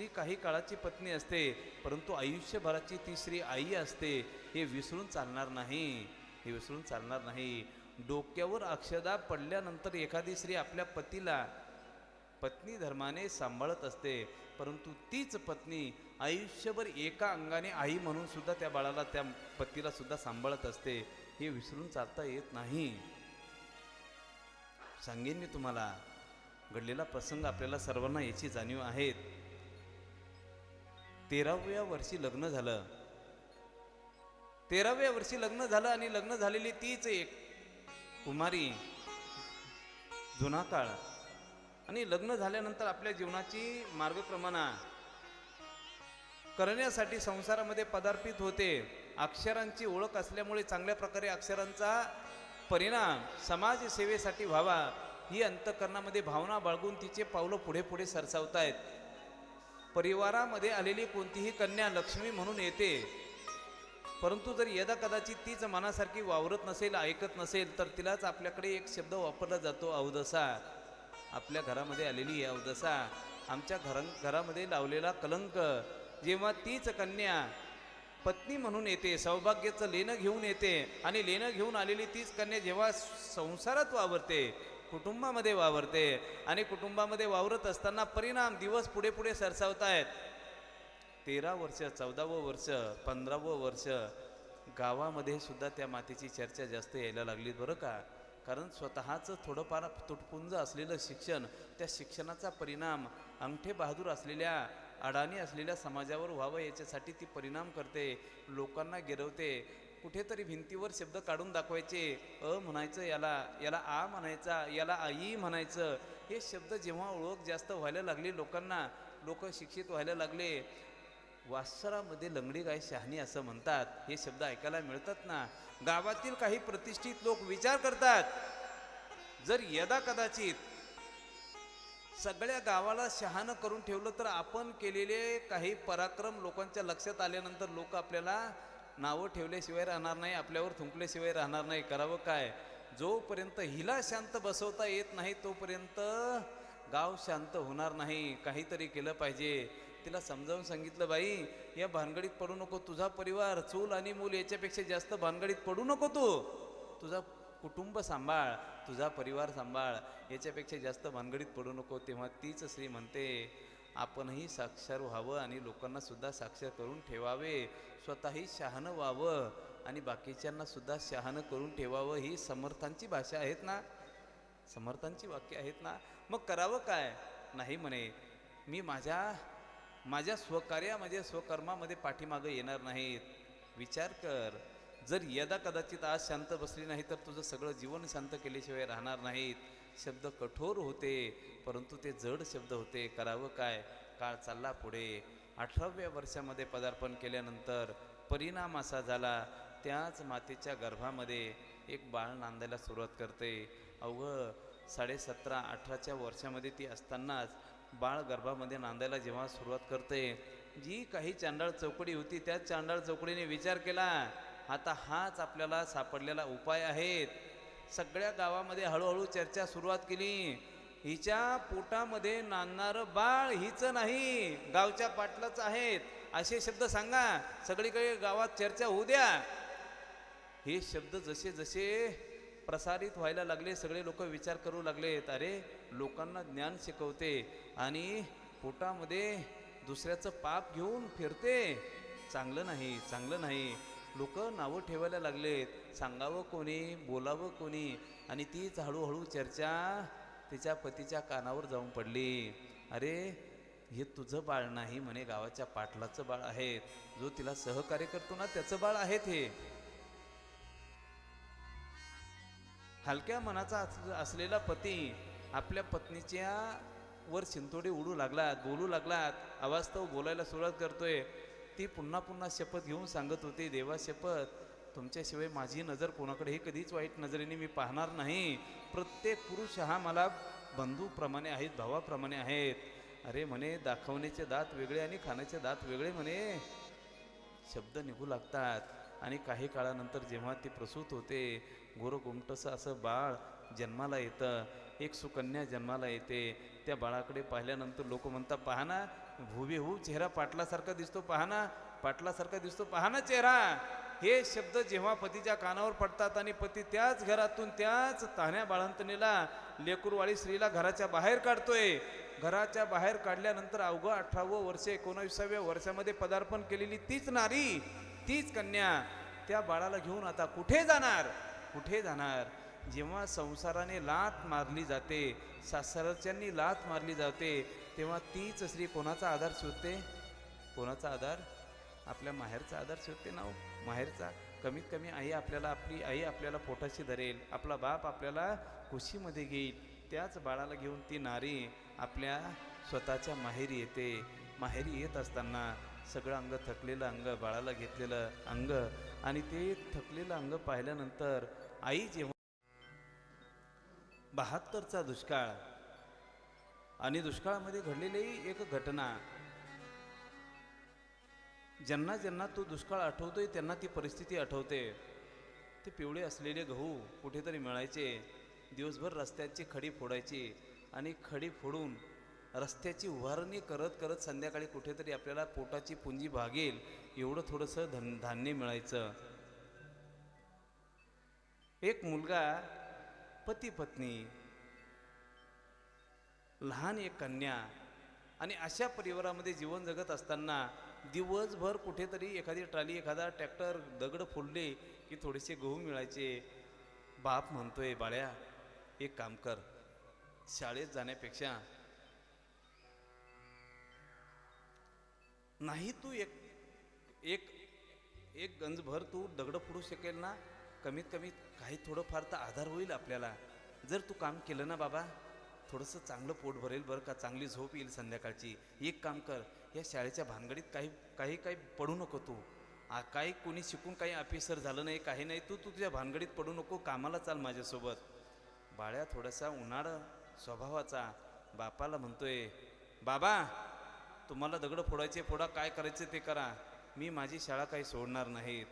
Speaker 2: काही काळाची पत्नी असते, परंतु आयुष्यभराची ती स्त्री आई असते. हे विसरून चालणार नाही. डोक्यावर अक्षदा पडल्यानंतर एखादी स्त्री आपल्या पतीला पत्नी धर्माने सांभाळत असते, परंतु तीच पत्नी आयुष्यभर एका अंगाने आई म्हणून सुद्धा त्या बाळाला, त्या पतीला सुद्धा सांभाळत असते. हे विसरून चालता येत नाही. सांगेन मी तुम्हाला, घडलेला प्रसंग आपल्याला सर्वांना याची जाणीव आहे. 13व्या वर्षी लग्न झालं. 13व्या वर्षी लग्न झालं आणि लग्न झालेली तीच एक कुमारी, जुना काळ. आणि लग्न झाल्यानंतर आपल्या जीवनाची मार्गक्रमणा करण्यासाठी संसारामध्ये पदार्पित होते. अक्षरांची ओळख असल्यामुळे चांगल्या प्रकारे अक्षरांचा परिणाम समाजसेवेसाठी व्हावा, ही अंतःकरणामध्ये भावना बाळगून तिचे पावलं पुढे पुढे सरसावतायत. परिवारामध्ये आलेली कोणतीही कन्या लक्ष्मी म्हणून येते, परंतु जर यदा कदाचित तीच मनासारखी वावरत नसेल, ऐकत नसेल, तर तिलाच आपल्याकडे एक शब्द वापरला जातो, अवदसा. आपल्या घरामध्ये आलेली ही अवदसा, आमच्या घरामध्ये लावलेला कलंक, जेव्हा तीच कन्या पत्नी म्हणून येते, सौभाग्याचं लेणं घेऊन येते आणि लेणं घेऊन आलेली तीच कन्या जेव्हा संसारात वावरते, कुटुंबामध्ये वावरते आणि कुटुंबामध्ये वावरत असताना परिणाम दिवस पुढे पुढे सरसावत आहेत. 13 वर्ष, 14वं वर्ष, 15वं वर्ष गावामध्ये सुद्धा त्या मातेची चर्चा जास्त यायला लागली बरं का. कारण स्वतःचं थोडंफार तुटपुंज असलेलं शिक्षण, त्या शिक्षणाचा परिणाम अंगठे बहादूर असलेल्या, अडाणी असलेल्या समाजावर व्हावं याच्यासाठी ती परिणाम करते, लोकांना गिरवते. कुठेतरी भिंतीवर शब्द काढून दाखवायचे, म्हणायचं याला, याला आ म्हणायचा, याला आई म्हणायचं. हे शब्द जेव्हा ओळख जास्त व्हायला लागली लोकांना, लोक शिक्षित व्हायला लागले. वासरामध्ये लंगडी गाय शहाणी असं म्हणतात, हे शब्द ऐकायला मिळतात ना. गावातील काही प्रतिष्ठित लोक विचार करतात, जर यदा कदाचित सगळ्या गावाला शहाणं करून ठेवलं तर आपण केलेले काही पराक्रम लोकांच्या लक्षात आल्यानंतर लोक आपल्याला नावं ठेवल्याशिवाय राहणार नाही, आपल्यावर थुंकल्याशिवाय राहणार नाही. करावं काय? जोपर्यंत हिला शांत बसवता येत नाही तोपर्यंत गाव शांत होणार नाही. काहीतरी केलं पाहिजे. तिला समजावून सांगितलं, बाई या भानगडीत पडू नको, तुझा परिवार चूल आणि मूल याच्यापेक्षा जास्त भानगडीत पडू नको, तुझा कुटुंब सांभाळ, तुझा परिवार सांभाळ, याच्यापेक्षा जास्त भानगडीत पडू नको. तेव्हा तीच स्त्री म्हणते, आपणही साक्षर व्हावं आणि लोकांना सुद्धा साक्षर करून ठेवावे, स्वतःही शहाणं व्हावं आणि बाकीच्यांना सुद्धा शहाणं करून ठेवावं. ही समर्थांची भाषा आहेत ना, समर्थांची वाक्य आहेत ना. मग करावं काय? नाही म्हणे, मी माझ्या स्वकार्यामध्ये, स्वकर्मामध्ये पाठीमागं येणार नाहीत. विचार कर, जर यदा कदाचित आज शांत बसली नाही तर तुझं सगळं जीवन शांत केल्याशिवाय राहणार नाहीत. शब्द कठोर होते परंतु ते जड शब्द होते. करावं काय? काळ चालला पुढे. 18व्या वर्षामध्ये पदार्पण केल्यानंतर परिणाम असा झाला, त्याच मातेच्या गर्भामध्ये एक बाळ नांदायला सुरुवात करते. अवघं 17-18च्या वर्षामध्ये ती असतानाच बाळ गर्भामध्ये नांदायला जेव्हा सुरुवात करते, जी काही चांडाळ चौकडी होती त्या चांडाळ चौकडीने विचार केला, आता हाच आपल्याला सापडलेला उपाय आहेत. सगळ्या गावामध्ये हळूहळू चर्चा सुरुवात केली, हिच्या पोटामध्ये नांदणारं बाळ हिचं नाही, गावच्या पाटलाच आहेत, असे शब्द सांगा, सगळीकडे गावात चर्चा होऊ द्या. हे शब्द जसे जसे प्रसारित व्हायला लागले, सगळे लोक विचार करू लागलेत, अरे लोकांना ज्ञान शिकवते आणि पोटामध्ये दुसऱ्याचं पाप घेऊन फिरते, चांगलं नाही, चांगलं नाही. लोक नावं ठेवायला लागलेत, सांगावं कोणी, बोलावं कोणी. आणि तीच हळूहळू चर्चा तिच्या पतीच्या कानावर जाऊन पडली. अरे हे तुझं बाळ नाही म्हणे, गावाच्या पाटलाचं बाळ आहे, जो तिला सहकार्य करतो ना त्याचं बाळ आहेत. हे हलक्या मनाचा असलेला पती आपल्या पत्नीच्या वर शिंतोडे उडू लागलात, बोलू लागलात, अवास्तव बोलायला सुरुवात करतोय. ती पुन्हा पुन्हा शपथ घेऊन सांगत होती, देवा शपथ, तुमच्याशिवाय माझी नजर कोणाकडे कधीच वाईट नजरेने मी पाहणार नाही. प्रत्येक पुरुष हा मला बंधूप्रमाणे आहेत, भावाप्रमाणे आहेत. अरे म्हणे, दाखवण्याचे दात वेगळे आणि खाण्याचे दात वेगळे म्हणे. शब्द निघू लागतात आणि काही काळानंतर जेव्हा ती प्रसूत होते, गोरगोमटसं असं बाळ जन्माला येतं, एक सुकन्या जन्माला येते. त्या बाळाकडे पाहिल्यानंतर लोक म्हणतात, पहा ना, हुबेहूब चेहरा पाटलासारखा दिसतो, पहा ना, पाटलासारखा दिसतो, पहा ना चेहरा. हे शब्द जेव्हा पतीच्या कानावर पडतात आणि पती त्याच घरातून, त्याच तान्ह्या बाळंतणीला, लेकरूवाळी स्त्रीला घराच्या बाहेर काढतोय. घराच्या बाहेर काढल्यानंतर अवघं 18वं वर्ष, 19व्या वर्षामध्ये पदार्पण केलेली तीच नारी, तीच कन्या त्या बाळाला घेऊन आता कुठे जाणार, कुठे जाणार? जेव्हा संसाराने लाथ मारली जाते, सासरच्यांनी लाथ मारली जाते, तेव्हा तीच स्त्री कोणाचा आधार शोधते? कोणाचा आधार? आपल्या माहेरचा आधार शोधते ना. माहेरचा. कमीत कमी आई आपल्याला, आपली आई आपल्याला पोटाशी धरेल, आपला बाप आपल्याला कुशीमध्ये घेईल. त्याच बाळाला घेऊन ती नारी आपल्या स्वतःच्या माहेरी येते. माहेरी येत असताना सगळं अंग थकलेलं अंग, बाळाला घेतलेलं अंग, आणि ते थकलेलं अंग पाहिल्यानंतर आई जेव्हा 72चा दुष्काळ आणि दुष्काळामध्ये घडलेली एक घटना, ज्यांना ज्यांना तो दुष्काळ आठवतोय त्यांना ती परिस्थिती आठवते. ते पिवळे असलेले गहू कुठेतरी मिळायचे, दिवसभर रस्त्यांची खडी फोडायची आणि खडी फोडून रस्त्याची उभारणी करत करत संध्याकाळी कुठेतरी आपल्याला पोटाची पुंजी भागेल एवढं थोडंसं धान्य मिळायचं. एक मुलगा, पती पत्नी, लहान एक कन्या, आणि अशा परिवारामध्ये जीवन जगत असताना दिवसभर कुठेतरी एखादी ट्राली, एखादा ट्रॅक्टर, दगड फोडले की थोडेसे गहू मिळायचे. बाप म्हणतोय, बाळ्या एक काम कर, शाळेत जाण्यापेक्षा नाही तू एक एक एक गंजभर तू दगड फोडू शकेल ना, कमीत कमी काही थोडंफार तर आधार होईल आपल्याला. जर तू काम केलं ना बाबा, थोडंसं चांगलं पोट भरेल बरं का, चांगली झोप येईल संध्याकाळची. एक काम कर, या शाळेच्या भानगडीत काही काही काही पडू नको तू. काही कोणी शिकून काही ऑफिसर झालं नाही, काही नाही, तू तुझ्या भानगडीत पडू नको, कामाला चाल माझ्यासोबत. बाळ्या थोडासा उन्हाळ स्वभावाचा बापाला म्हणतोय, बाबा तुम्हाला दगड फोडायचे फोडा, काय करायचं ते करा, मी माझी शाळा काही सोडणार नाहीत.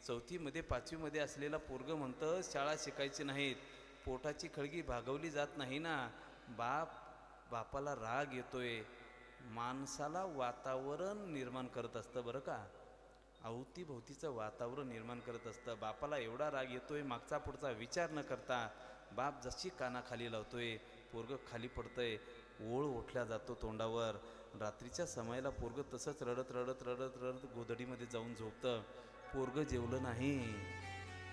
Speaker 2: 4थीमध्ये 5वीमध्ये असलेला पोरगं म्हणतं शाळा शिकायची नाहीत, पोटाची खळगी भागवली जात नाही ना. बापाला राग येतोय. माणसाला वातावरण निर्माण करत असतं बरं का, अवतीभोवतीचं वातावरण निर्माण करत असतं. बापाला एवढा राग येतोय, मागचा पुढचा विचार न करता बाप जशी कानाखाली लावतोय, पोरगं खाली पडतंय, ओळ ओठल्या जातो तोंडावर. रात्रीच्या समयाला पोरगं तसंच रडत रडत रडत रडत गोधडीमध्ये जाऊन झोपतं. पोरगं जेवलं नाही,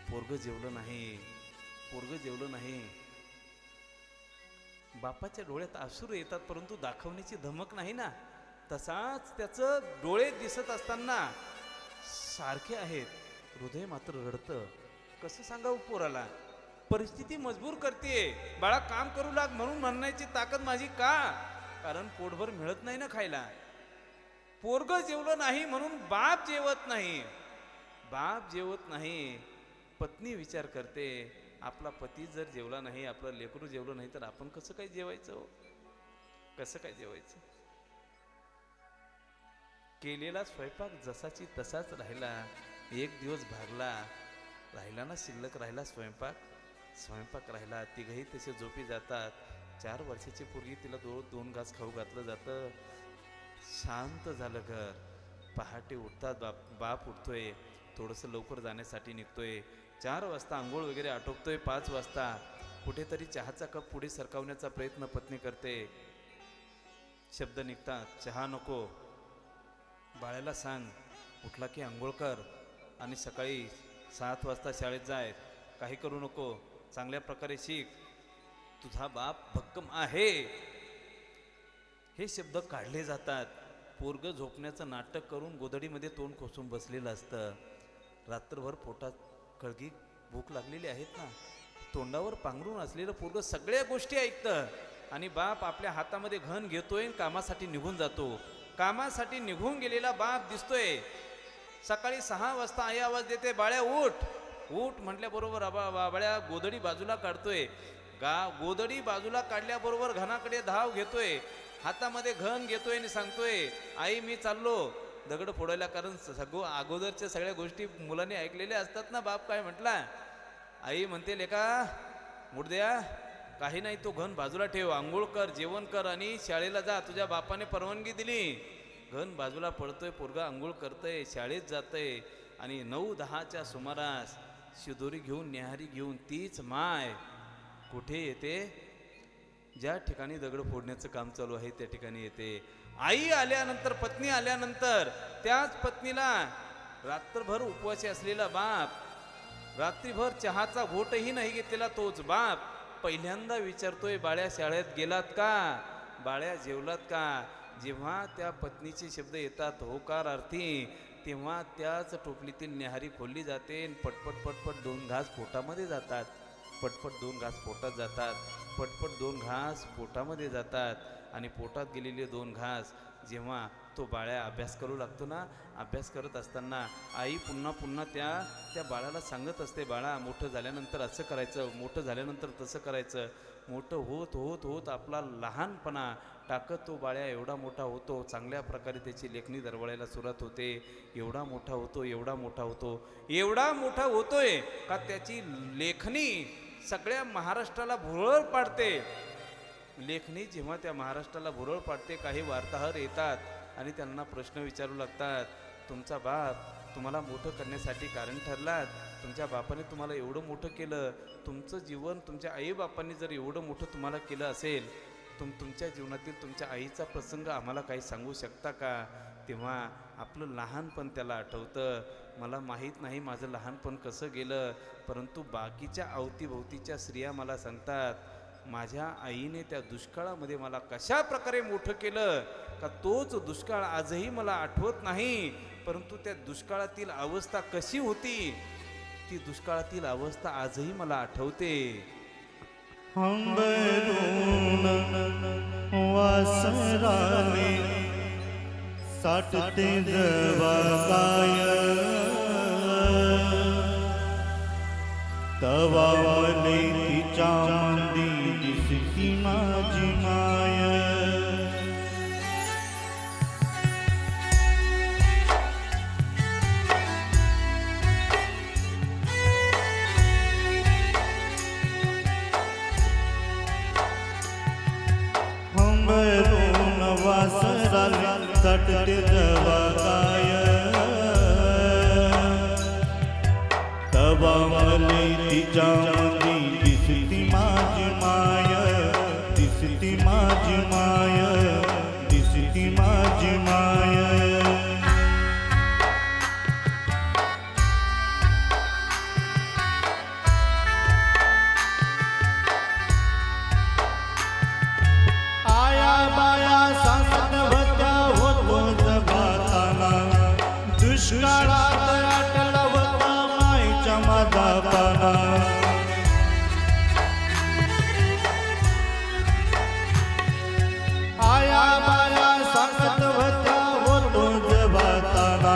Speaker 2: पोरगं जेवलं नाही, पोरगं जेवलं नाही. बापाच्या डोळ्यात अश्रू येतात, परंतु दाखवण्याची धमक नाही ना. तसाच त्याचं डोळे दिसत असताना सारखे आहेत, हृदय मात्र रडतं. कसं सांगावं पोराला, परिस्थिती मजबूर करते, बाळा काम करू लाग म्हणून म्हणण्याची ताकद माझी का, कारण पोटभर मिळत नाही ना खायला. पोरगं जेवलं नाही म्हणून बाप जेवत नाही, बाप जेवत नाही. पत्नी विचार करते, आपला पती जर जेवला नाही, आपलं लेकरू जेवलं नाही, तर आपण कसं काय जेवायचं, कसं काय जेवायचं. केलेला स्वयंपाक जसाची तसाच राहिला. एक दिवस भागला, राहिला ना, शिल्लक राहिला स्वयंपाक राहिला. तिघही तसे झोपी जातात. 4 वर्षाची पोरगी, तिला 2 घास खाऊ घातलं जातं. शांत झालं घर. पहाटे उठतात, बाप उठतोय, थोडंसं लवकर जाण्यासाठी निघतोय. 4 वाजता आंघोळ वगैरे आटोपतोय. 5 वाजता कुठेतरी चहाचा कप पुढे सरकावण्याचा प्रयत्न पत्नी करते. शब्द निघतात, चहा नको, बाळाला सांग उठला की आंघोळ कर आणि सकाळी 7 वाजता शाळेत जाय, काही करू नको, चांगल्या प्रकारे शिक, तुझा बाप भक्कम आहे. हे शब्द काढले जातात. पोरगं झोपण्याचं नाटक करून गोधडीमध्ये तोंड खोसून बसलेलं असतं. रात्रभर पोटात कळगी, भूक लागलेली आहेत ना, तोंडावर पांघरून असलेलं पोरगं सगळ्या गोष्टी ऐकतं. आणि बाप आपल्या हातामध्ये घन घेतोय, कामासाठी निघून जातो. कामासाठी निघून गेलेला बाप दिसतोय. सकाळी 6 वाजता आई आवाज देते, बाळ्या उठ. उठ म्हटल्याबरोबर बाळ्या गोधडी बाजूला काढतोय. गोधडी बाजूला काढल्याबरोबर घनाकडे धाव घेतोय, हातामध्ये घन घेतोय आणि सांगतोय, आई मी चाललो दगड फोडायला. कारण अगोदरच्या सगळ्या गोष्टी मुलांनी ऐकलेल्या असतात ना. बाप काय म्हटला, आई म्हणते, लेका मुडद्या काही नाही, तो घन बाजूला ठेव, आंघोळ कर, जेवण कर आणि शाळेला जा, तुझ्या बापाने परवानगी दिली. घन बाजूला पडतोय, पोरगा आंघोळ करतंय, शाळेत जातंय. आणि 9-10च्या सुमारास शिदोरी घेऊन, न्याहारी घेऊन तीच माय कुठे येते, ज्या ठिकाणी दगड फोडण्याचं काम चालू आहे त्या ठिकाणी येते. आई आल्यानंतर, पत्नी आल्यानंतर, त्याच पत्नीला रात्रभर उपवासी असलेला बाप, रात्रीभर चहाचा घोटही नाही घेतलेला तोच बाप पहिल्यांदा विचारतोय, बाळ्या शाळेत गेलात का, बाळ्या जेवलात का. जेव्हा त्या पत्नीचे शब्द येतात होकारार्थी, तेव्हा त्याच टोपलीतील न्याहारी खोलली जाते. पटपट पटपट 2 घास पोटामध्ये जातात, पटपट 2 घास पोटात जातात, पटपट 2 घास पोटामध्ये जातात. आणि पोटात गेलेले 2 घास जेव्हा तो बाळ्या अभ्यास करू लागतो ना, अभ्यास करत असताना आई पुन्हा पुन्हा त्या बाळाला सांगत असते, बाळा मोठं झाल्यानंतर असं करायचं, मोठं झाल्यानंतर तसं करायचं. मोठं होत होत होत आपला लहानपणा टाकत तो बाळ्या एवढा मोठा होतो, चांगल्या प्रकारे त्याची लेखणी दरवळायला सुरुवात होते. एवढा मोठा होतो, एवढा मोठा होतो, एवढा मोठा होतोय का त्याची लेखणी सगळ्या महाराष्ट्राला भुरळ पाडते. लेखणी जेव्हा त्या महाराष्ट्राला भुरळ पाडते, काही वार्ताहर येतात आणि त्यांना प्रश्न विचारू लागतात, तुमचा बाप तुम्हाला मोठं करण्यासाठी कारण ठरलात, तुमच्या बापाने तुम्हाला एवढं मोठं केलं, तुमचं जीवन तुमच्या आईबापांनी जर एवढं मोठं तुम्हाला केलं असेल, तुमच्या जीवनातील तुमच्या आईचा प्रसंग आम्हाला काही सांगू शकता का? तेव्हा आपलं लहानपण त्याला आठवतं. मला माहीत नाही माझं लहानपण कसं गेलं, परंतु बाकीच्या अवतीभोवतीच्या स्त्रिया मला सांगतात, माझ्या आईने त्या दुष्काळामध्ये मला कशा प्रकारे मोठं केलं का तोच दुष्काळ आजही मला आठवत नाही, परंतु त्या दुष्काळातील अवस्था कशी होती ती दुष्काळातील अवस्था आजही मला आठवते.
Speaker 1: हंबरून वासराने साठते जवागाय, तवा मले तिच्या मंदी दिसती माझी माय. हंबरून वासराने साठते जवागाय, तवा मले तिच्या मंदी दिसती माझी माय, दिसती माझी माय, दिसती माझी माय. आया बाया सांगत होत्या होतो जगाताना, दुष्काळात आटला होता माईच्या माझा पाना. आया बाया सांगत होत्या होतो जगाताना,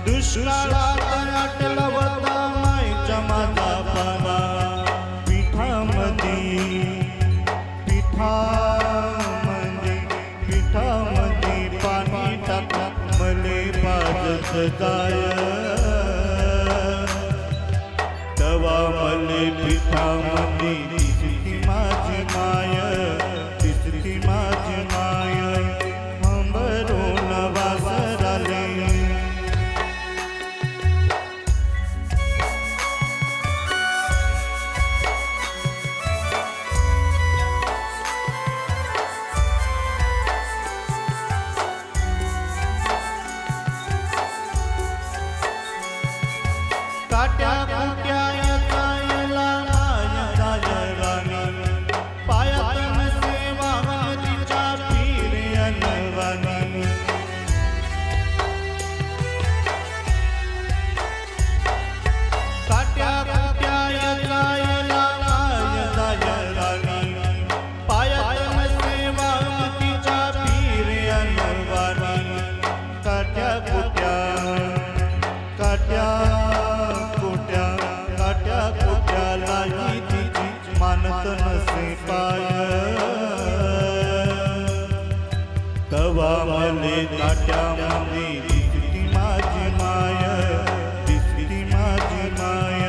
Speaker 1: दुष्काळात आटला होता माईच्या माझा पाना. पिठामध्ये पाणी टाकत मले पाजत जाय, तवा मले पिठामध्ये दिसती माझी माय, दिसती माझी माय. हंबरून वासराले काट्या कुट्या येतायला माझ्या राजराणी, पायात नसे वाहन तिच्या फिर्यानवानी. काट्या कुट्या येतायला माझ्या राजराणी, पायात नसे वाहन तिच्या फिर्यानवानी. काट्या कुट्या काट्या मानत नसे पाय, तवा मले काट्यामध्ये दिसती माझी माय, दिसती माझी माय.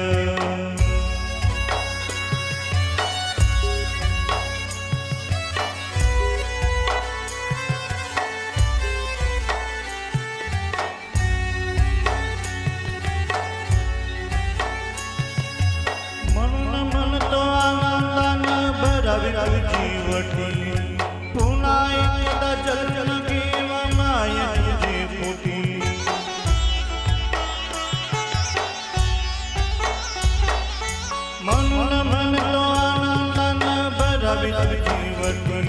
Speaker 1: जीवटी पुन्हा एकदा जन्म घेवा मायेचे पोटी. म्हणून म्हणतो आनंदानं भरावी जीवटी,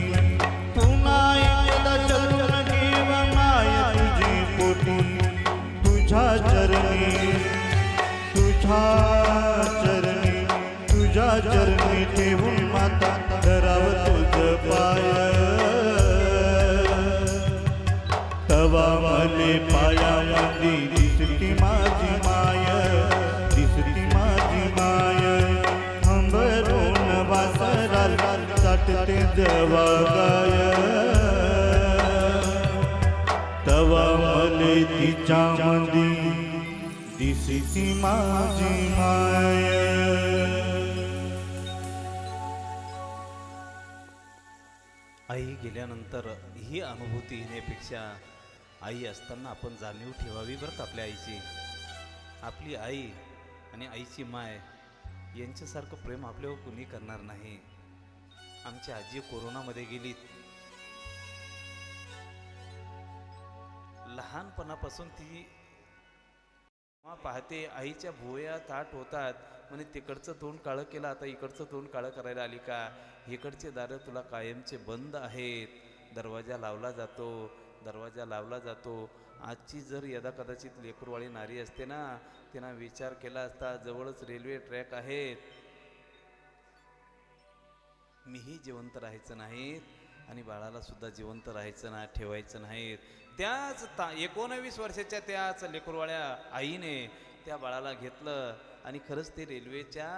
Speaker 1: पुन्हा एकदा जन्म घेवा मायेचे पोटी. तुझ्या चरणी तुझ्या चरणी तुझ्या चरणी ठेवून माता धराव तुझ पाय, तवा मले पायामध्ये दिसती माझी माय, दिसती माझी माय. हंबरून वासराला साठते जवागाय, तवा मले तिच्या मंदी दिसती माझी माय.
Speaker 3: आई गेल्यानंतर ही अनुभूती येण्यापेक्षा आई असताना आपण जाणीव ठेवावी बरं का आपल्या आईची. आपली आई आणि आईची माय यांच्यासारखं प्रेम आपल्यावर कुणी करणार नाही. आमची आजी कोरोनामध्ये गेली. लहानपणापासून ती पाहते आईच्या भुवया ताट होतात म्हणे तिकडचं तोंड काळं केलं आता इकडचं तोंड काळं करायला आली का. इकडचे दारं तुला कायमचे बंद आहेत. दरवाजा लावला जातो, दरवाजा लावला जातो. आजची जर यदा कदाचित लेकरवाळी नारी असते ना, तिनं विचार केला असता जवळच रेल्वे ट्रॅक आहेत, मीही जिवंत राहायचं नाहीत आणि बाळाला सुद्धा जिवंत राहायचं ना ठेवायचं नाहीत. त्याच 19 वर्षाच्या त्याच लेकरवाळ्या आईने त्या बाळाला घेतलं आणि खरंच ते रेल्वेच्या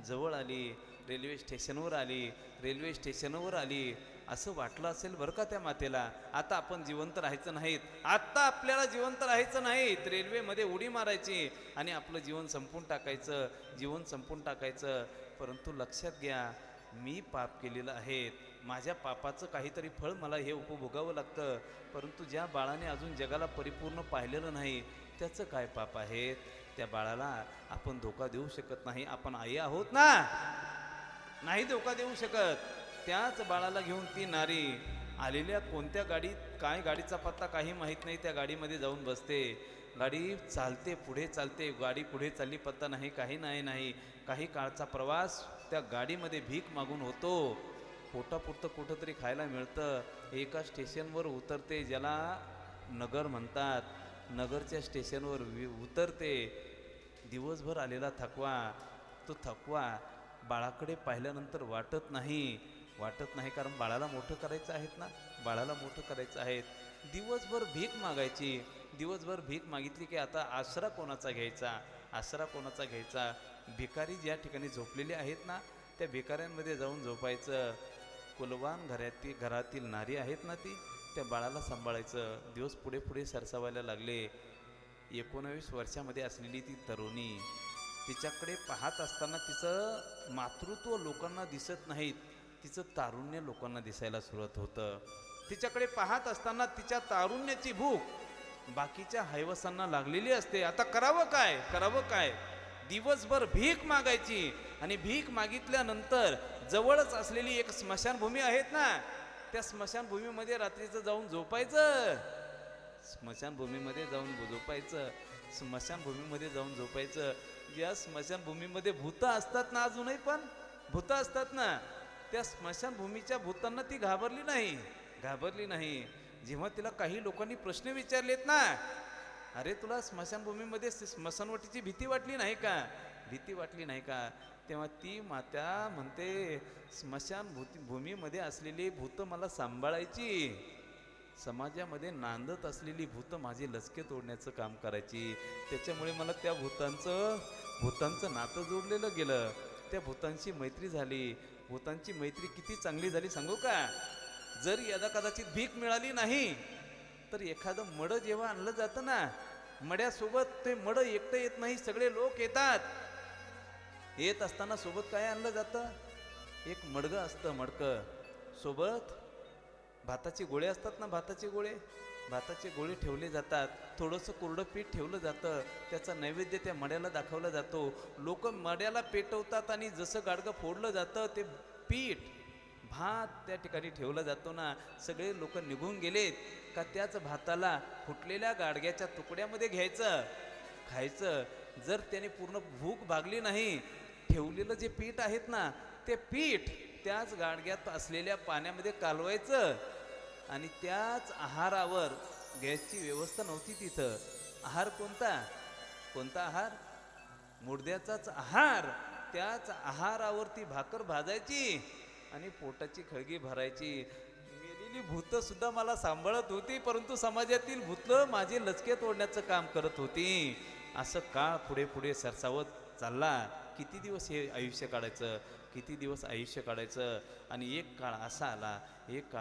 Speaker 3: जवळ आली, रेल्वे स्टेशनवर आली. रेल्वे स्टेशनवर आली असं वाटलं असेल बरं का त्या मातेला, आता आपण जिवंत राहायचं नाहीत, आत्ता आपल्याला जिवंत राहायचं नाहीत. रेल्वेमध्ये उडी मारायची आणि आपलं जीवन संपून टाकायचं, जीवन संपून टाकायचं. परंतु लक्षात घ्या, मी पाप केलेलं आहे, माझ्या पापाचं काहीतरी फळ मला हे उपभोगावं लागतं. परंतु ज्या बाळाने अजून जगाला परिपूर्ण पाहिलेलं नाही त्याचं काय पाप आहे. त्या बाळाला आपण धोका देऊ शकत नाही. आपण आई आहोत ना, नाही धोका देऊ शकत. त्याच बाळाला घेऊन ती नारी आलेल्या कोणत्या गाडीत, काय गाडीचा पत्ता काही माहीत नाही, त्या गाडीमध्ये जाऊन बसते. गाडी चालते, पुढे चालते, गाडी पुढे चालली पत्ता नाही, काही नाही. काही काळचा प्रवास त्या गाडीमध्ये भीक मागून होतो. पोटापुरतं कुठंतरी खायला मिळतं. एका स्टेशनवर उतरते ज्याला नगर म्हणतात. नगरच्या स्टेशनवर उतरते. दिवसभर आलेला थकवा, तो थकवा बाळाकडे पाहिल्यानंतर वाटत नाही कारण बाळाला मोठं करायचं आहेत ना, बाळाला मोठं करायचं आहे. दिवसभर भीक मागायची. दिवसभर भीक मागितली की आता आसरा कोणाचा घ्यायचा, आसरा कोणाचा घ्यायचा. भिकारी ज्या ठिकाणी झोपलेले आहेत ना त्या भिकाऱ्यांमध्ये जाऊन झोपायचं. कुलवान घरातील नारी आहेत ना ती, त्या बाळाला सांभाळायचं. दिवस पुढे पुढे सरसावायला लागले. 19 वर्षामध्ये असलेली ती तरुणी, तिच्याकडे पाहत असताना तिचं मातृत्व लोकांना दिसत नाहीत, तिचं तारुण्य लोकांना दिसायला सुरुवात होतं. तिच्याकडे पाहत असताना तिच्या तारुण्याची भूक बाकीच्या हैवसांना लागलेली असते. आता करावं काय. दिवसभर भीक मागायची आणि भीक मागितल्यानंतर जवळच असलेली एक स्मशानभूमी आहेत ना, त्या स्मशानभूमीमध्ये रात्रीचं जाऊन झोपायचं. स्मशानभूमीमध्ये जाऊन झोपायचं. ज्या स्मशानभूमीमध्ये भूतं असतात ना, अजूनही पण भूतं असतात ना, त्या स्मशानभूमीच्या भूतांना ती घाबरली नाही. जेव्हा तिला काही लोकांनी प्रश्न विचारलेत ना, अरे तुला स्मशानभूमीमध्ये स्मशानवटीची भीती वाटली नाही का, तेव्हा ती माता म्हणते स्मशानभूमीमध्ये असलेली भूतं मला सांभाळायची, समाजामध्ये नांदत असलेली भूतं माझे लचके तोडण्याचं काम करायची. त्याच्यामुळे मला त्या भूतांचं नातं जोडलेलं गेलं. त्या भूतांची मैत्री झाली. भूतांची मैत्री किती चांगली झाली सांगू का. जर यदा कदाचित भीक मिळाली नाही तर एखादं मडं जेव्हा आणलं जातं ना, मड्यासोबत ते मडं एकटं येत नाही, सगळे लोक येतात. येत असताना सोबत काय आणलं जातं, एक मडगं असतं. मडकं सोबत भाताचे गोळे असतात ना, भाताचे गोळे ठेवले जातात. थोडंसं कोरडं पीठ ठेवलं जातं. त्याचा नैवेद्य त्या मड्याला दाखवला जातो. लोक मड्याला पेटवतात आणि जसं गाडगं फोडलं जातं ते पीठ भात त्या ठिकाणी ठेवला जातो ना, सगळे लोक निघून गेलेत का त्याच भाताला फुटलेल्या गाडग्याच्या तुकड्यामध्ये घ्यायचं, खायचं. जर त्याने पूर्ण भूक भागली नाही, ठेवलेलं जे पीठ आहेत ना ते पीठ त्याच गाडग्यात असलेल्या पाण्यामध्ये कालवायचं आणि त्याच आहारावर गॅसची व्यवस्था नव्हती तिथं. आहार कोणता आहार, मुडद्याचाच आहार. त्याच आहारावरती भाकर भाजायची आणि पोटाची खळगी भरायची. मेलेली भूतं सुद्धा मला सांभाळत होती, परंतु समाजातील भूतं माझे लचके तोडण्याचं काम करत होती. असं काळ पुढे पुढे सरसावत चालला. किती दिवस हे आयुष्य काढायचं. आणि एक काळ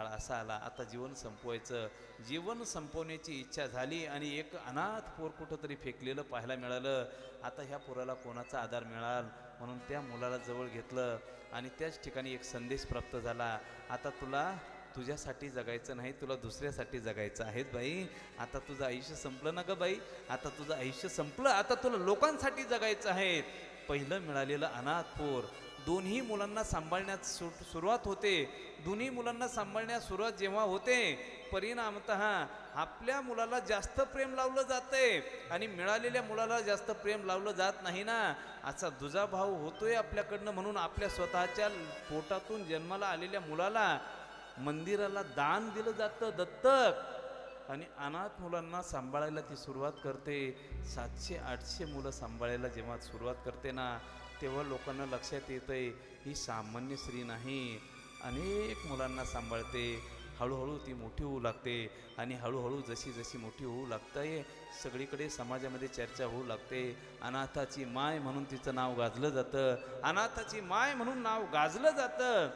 Speaker 3: असा आला आता जीवन संपवायचं. जीवन संपवण्याची इच्छा झाली आणि एक अनाथ पोर कुठंतरी फेकलेलं पाहायला मिळालं. आता ह्या पोराला कोणाचा आधार मिळाल म्हणून त्या मुलाला जवळ घेतलं आणि त्याच ठिकाणी एक संदेश प्राप्त झाला. आता तुला तुझ्यासाठी जगायचं नाही, तुला दुसऱ्यासाठी जगायचं आहे बाई. आता तुझं आयुष्य संपलं ना ग बाई, आता तुझं आयुष्य संपलं, आता तुला लोकांसाठी जगायचं आहे. पहिलं मिळालेलं अनाथ पोर दोन्ही मुलांना सांभाळण्यात सुरुवात होते. दोन्ही मुलांना सांभाळण्यास सुरुवात जेव्हा होते, परिणामतः आपल्या मुलाला जास्त प्रेम लावलं जातंय आणि मिळालेल्या मुलाला जास्त प्रेम लावलं जात नाही ना, असा दुजाभाव होतोय आपल्याकडनं. म्हणून आपल्या स्वतःच्या पोटातून जन्माला आलेल्या मुलाला मंदिराला दान दिलं जातं, दत्तक. आणि अनाथ मुलांना सांभाळायला ती सुरुवात करते. 700-800 मुलं सांभाळायला जेव्हा सुरुवात करते ना, तेव्हा लोकांना लक्षात येतंय ही सामान्य स्त्री नाही, अनेक मुलांना सांभाळते. हळूहळू ती मोठी होऊ लागते आणि हळूहळू जशी जशी मोठी होऊ लागते, सगळीकडे समाजामध्ये चर्चा होऊ लागते. अनाथाची माय म्हणून तिचं नाव गाजलं जातं, अनाथाची माय म्हणून नाव गाजलं जातं.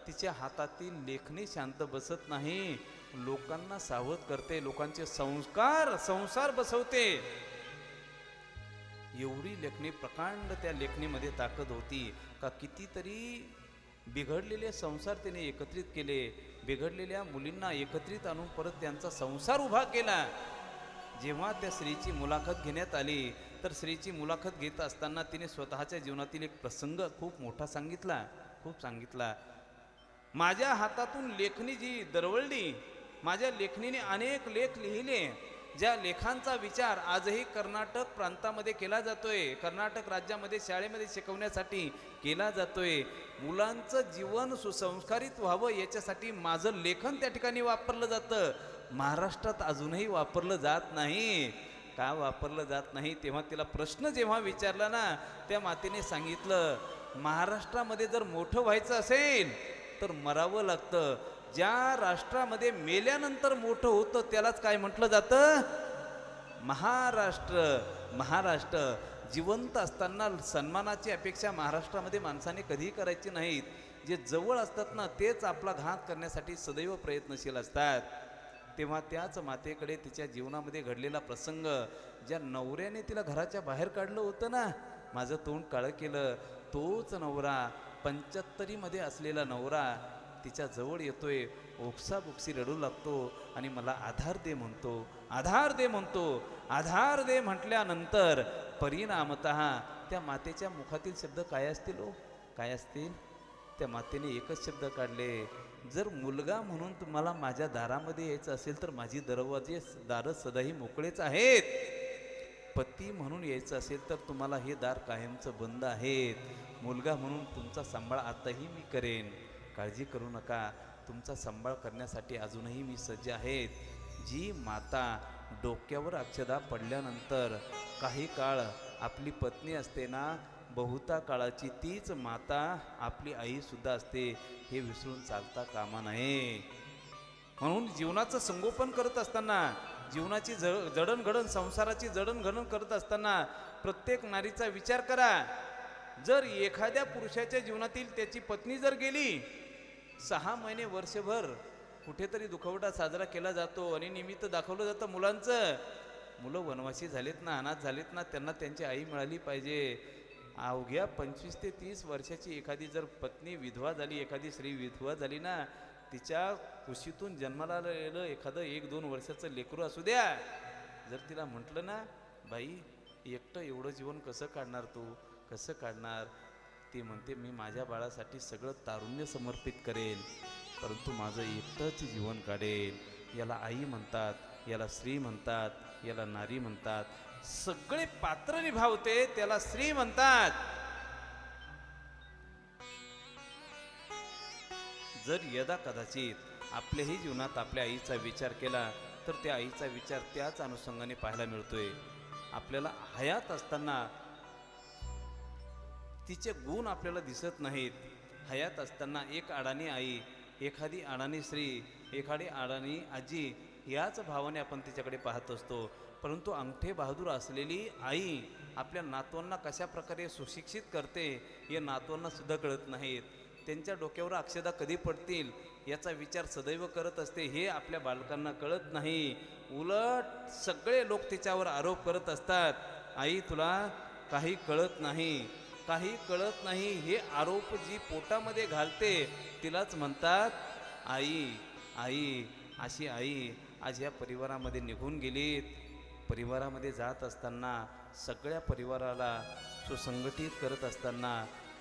Speaker 3: तिच्या हातातील लेखणी शांत बसत नाही, लोकांना सावध करते, लोकांचे संसार बसवते. एवढी लेखणी, प्रकांड त्या लेखणीमध्ये ताकद होती का कितीतरी बिघडलेले संसार त्याने एकत्रित केले, बिघडलेल्या मुलींना एकत्रित आणून परत त्यांचा संसार उभा केला. जेव्हा त्या स्त्रीची मुलाखत घेण्यात आली, तर स्त्रीची मुलाखत घेत असताना तिने स्वतःच्या जीवनातील एक प्रसंग खूप मोठा सांगितला. माझ्या हातातून लेखणी जी दरवळली, माझ्या लेखणीने अनेक लेख लिहिले, ज्या लेखांचा विचार आजही कर्नाटक प्रांतामध्ये केला जातोय, कर्नाटक राज्यामध्ये शाळेमध्ये शिकवण्यासाठी केला जातोय. मुलांचं जीवन सुसंस्कारित व्हावं याच्यासाठी माझं लेखन त्या ठिकाणी वापरलं जातं. महाराष्ट्रात अजूनही वापरलं जात नाही. का वापरलं जात नाही? तेव्हा तिला प्रश्न जेव्हा विचारला ना, त्या मातेने सांगितलं, महाराष्ट्रामध्ये जर मोठं व्हायचं असेल तर मरावं लागतं. ज्या राष्ट्रामध्ये मेल्यानंतर मोठं होतं त्यालाच काय म्हटलं जातं? महाराष्ट्र. महाराष्ट्र जिवंत असताना सन्मानाची अपेक्षा महाराष्ट्रामध्ये माणसाने कधीही करायची नाहीत. जे जवळ असतात ना, तेच आपला घात करण्यासाठी सदैव प्रयत्नशील असतात. तेव्हा त्याच मातेकडे तिच्या जीवनामध्ये घडलेला प्रसंग, ज्या नवऱ्याने तिला घराच्या बाहेर काढलं होतं ना, माझं तोंड काळं केलं, तोच नवरा, 75मध्ये असलेला नवरा तिच्या जवळ येतोय, ओक्साबोक्सी रडू लागतो आणि मला आधार दे म्हणतो, आधार दे म्हणतो. आधार दे म्हटल्यानंतर परिणामतः त्या मातेच्या मुखातील शब्द काय असतील हो? काय असतील? त्या मातेने एकच शब्द काढले, जर मुलगा म्हणून तुम्हाला माझ्या दारामध्ये यायचं असेल तर माझी दारं सदाही मोकळेच आहेत. पती म्हणून यायचं असेल तर तुम्हाला हे दार कायमचं बंद आहेत. मुलगा म्हणून तुमचा सांभाळ आताही मी करेन, काळजी करू नका, तुमचा सांभाळ करण्यासाठी अजूनही मी सज्ज आहेत. जी माता डोक्यावर अक्षदा पडल्यानंतर काही काळ आपली पत्नी असते ना, बहुता काळाची तीच माता आपली आईसुद्धा असते, हे विसरून चालता कामा नये. म्हणून जीवनाचं संगोपन करत असताना, जीवनाची जडणघडण, संसाराची जडणघडण करत असताना प्रत्येक नारीचा विचार करा. जर एखाद्या पुरुषाच्या जीवनातील त्याची पत्नी जर गेली, 6 महिने वर्षभर कुठेतरी दुखवटा साजरा केला जातो आणि निमित्त दाखवलं जातं मुलांचं. मुलं वनवासी झालेत ना, अनाथ झालेत ना, त्यांना त्यांची आई मिळाली पाहिजे. अवघ्या 25 ते 30 वर्षाची एखादी जर पत्नी विधवा झाली, एखादी स्त्री विधवा झाली ना, तिच्या कुशीतून जन्माला आलेलं एखादं 1-2 वर्षाचं लेकरू असू द्या, जर तिला म्हटलं ना, बाई एकटं एवढं जीवन कसं काढणार, तू कसं काढणार, ती म्हणते मी माझ्या बाळासाठी सगळं तारुण्य समर्पित करेल, परंतु माझं एकटंच जीवन काढेल. याला आई म्हणतात, याला स्त्री म्हणतात, याला नारी म्हणतात. सगळे पात्र निभावते त्याला स्त्री म्हणतात. जर यदा कदाचित आपल्याही जीवनात आपल्या आईचा विचार केला तर त्या आईचा विचार त्याच अनुषंगाने पाहायला मिळतोय. आपल्याला हयात असताना तिचे गुण आपल्याला दिसत नाहीत. हयात असताना एक अडाणी आई, एखादी अडाणी स्त्री, एखादी अडाणी आजी याच भावाने आपण तिच्याकडे पाहत असतो. परंतु अंगठे बहादूर असलेली आई आपल्या नातवांना कशा प्रकारे सुशिक्षित करते हे नातवांना सुद्धा कळत नाहीत. त्यांच्या डोक्यावर अक्षदा कधी पडतील याचा विचार सदैव करत असते, हे आपल्या बालकांना कळत नाही. उलट सगळे लोक तिच्यावर आरोप करत असतात, आई तुला काही कळत नाही, काही कळत नाही. हे आरोप जी पोटामध्ये घालते तिलाच म्हणतात आई. आई, अशी आई आज या परिवारामध्ये निघून गेलीत. परिवारामध्ये जात असताना सगळ्या परिवाराला सुसंघटित करत असताना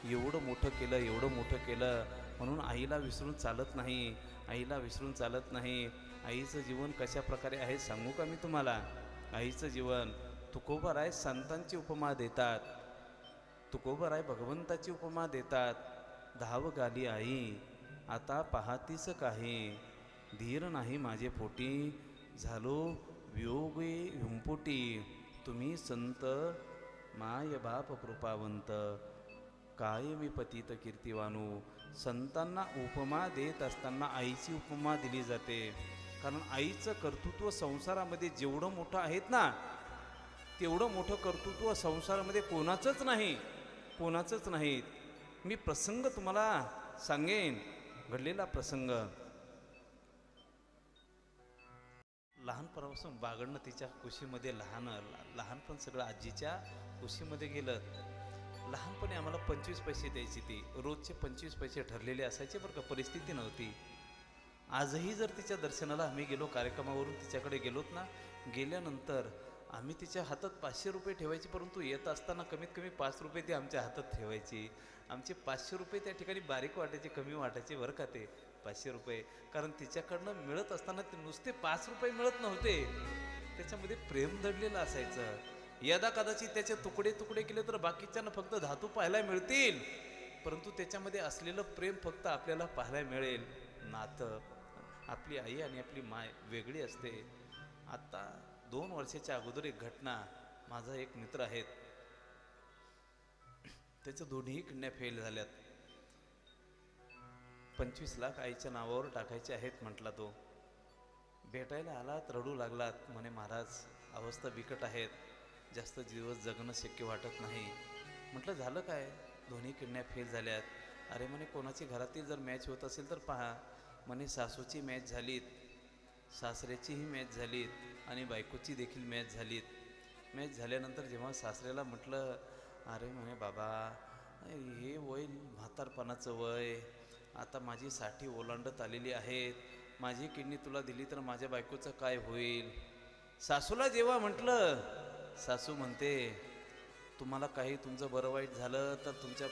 Speaker 3: एवढं मोठं केलं, एवढं मोठं केलं, म्हणून आईला विसरून चालत नाही, आईला विसरून चालत नाही. आईचं जीवन कशा प्रकारे आहे सांगू का मी तुम्हाला? आईचं जीवन, तुकोबाराय संतांची उपमा देतात, तुकोबाराय भगवंताची उपमा देतात. धाव गाली आई आता पाहतीस काही, धीर नाही माझे पोटी, झालो वियोगे हुंपुटी. तुम्ही संत माय बाप कृपावंत, काय मी पतित कीर्तिवानू. संतांना उपमा देत असताना आईची उपमा दिली जाते, कारण आईचं कर्तृत्व संसारामध्ये जेवढं मोठं आहेत ना, तेवढं मोठं कर्तृत्व संसारामध्ये कोणाचंच नाही, कोणाचंच नाही. मी प्रसंग तुम्हाला सांगेन, घडलेला प्रसंग. लहानपणापासून बागडणं तिच्या कुशीमध्ये लहानपण सगळं आजीच्या कुशीमध्ये गेलं. लहानपणी आम्हाला 25 पैसे द्यायची ती, रोजचे 25 पैसे ठरलेले असायचे बरं का, परिस्थिती नव्हती. आजही जर तिच्या दर्शनाला आम्ही गेलो, कार्यक्रमावरून तिच्याकडे गेलोत ना, गेल्यानंतर आम्ही तिच्या हातात 500 रुपये ठेवायचे, परंतु येत असताना कमीत कमी 5 रुपये ती आमच्या हातात ठेवायची. आमचे 500 रुपये त्या ठिकाणी बारीक वाटायचे, कमी वाटायचे बरं का ते 500 रुपये, कारण तिच्याकडनं मिळत असताना ते नुसते 5 रुपये मिळत नव्हते, त्याच्यामध्ये प्रेम दडलेलं असायचं. यदा कदाचित त्याचे तुकडे तुकडे केले तर बाकीच्यांना फक्त धातू पाहायला मिळतील, परंतु त्याच्यामध्ये असलेलं प्रेम फक्त आपल्याला पाहायला मिळेल. नातं, आपली आई आणि आपली माय वेगळी असते. आता 2 वर्षाच्या अगोदर एक घटना, माझा एक मित्र आहेत, त्याच्या दोन्ही किडन्या फेल झाल्यात. 25 लाख आईच्या नावावर टाकायचे आहेत म्हटला. तो भेटायला आलात, रडू लागलात, म्हणे महाराज अवस्था बिकट आहेत, जास्त दिवस जगणं शक्य वाटत नाही. म्हटलं झालं काय? दोन्ही किडन्या फेल झाल्यात. अरे म्हणे कोणाची घरातील जर मॅच होत असेल तर पहा. म्हणे सासूची मॅच झालीत, सासऱ्याचीही मॅच झालीत आणि बायकोची देखील मॅच झालीत. मॅच झाल्यानंतर जेव्हा सासऱ्याला म्हटलं, अरे म्हणे बाबा हे वय म्हातारपणाचं वय, आता माझी 60 ओलांडत आलेली आहेत, माझी किडनी तुला दिली तर माझ्या बायकोचं काय होईल? सासूला जेव्हा म्हटलं, सासू म्हणते तुम्हाला काही तुमचं बरं वाईट झालं तर तुमच्या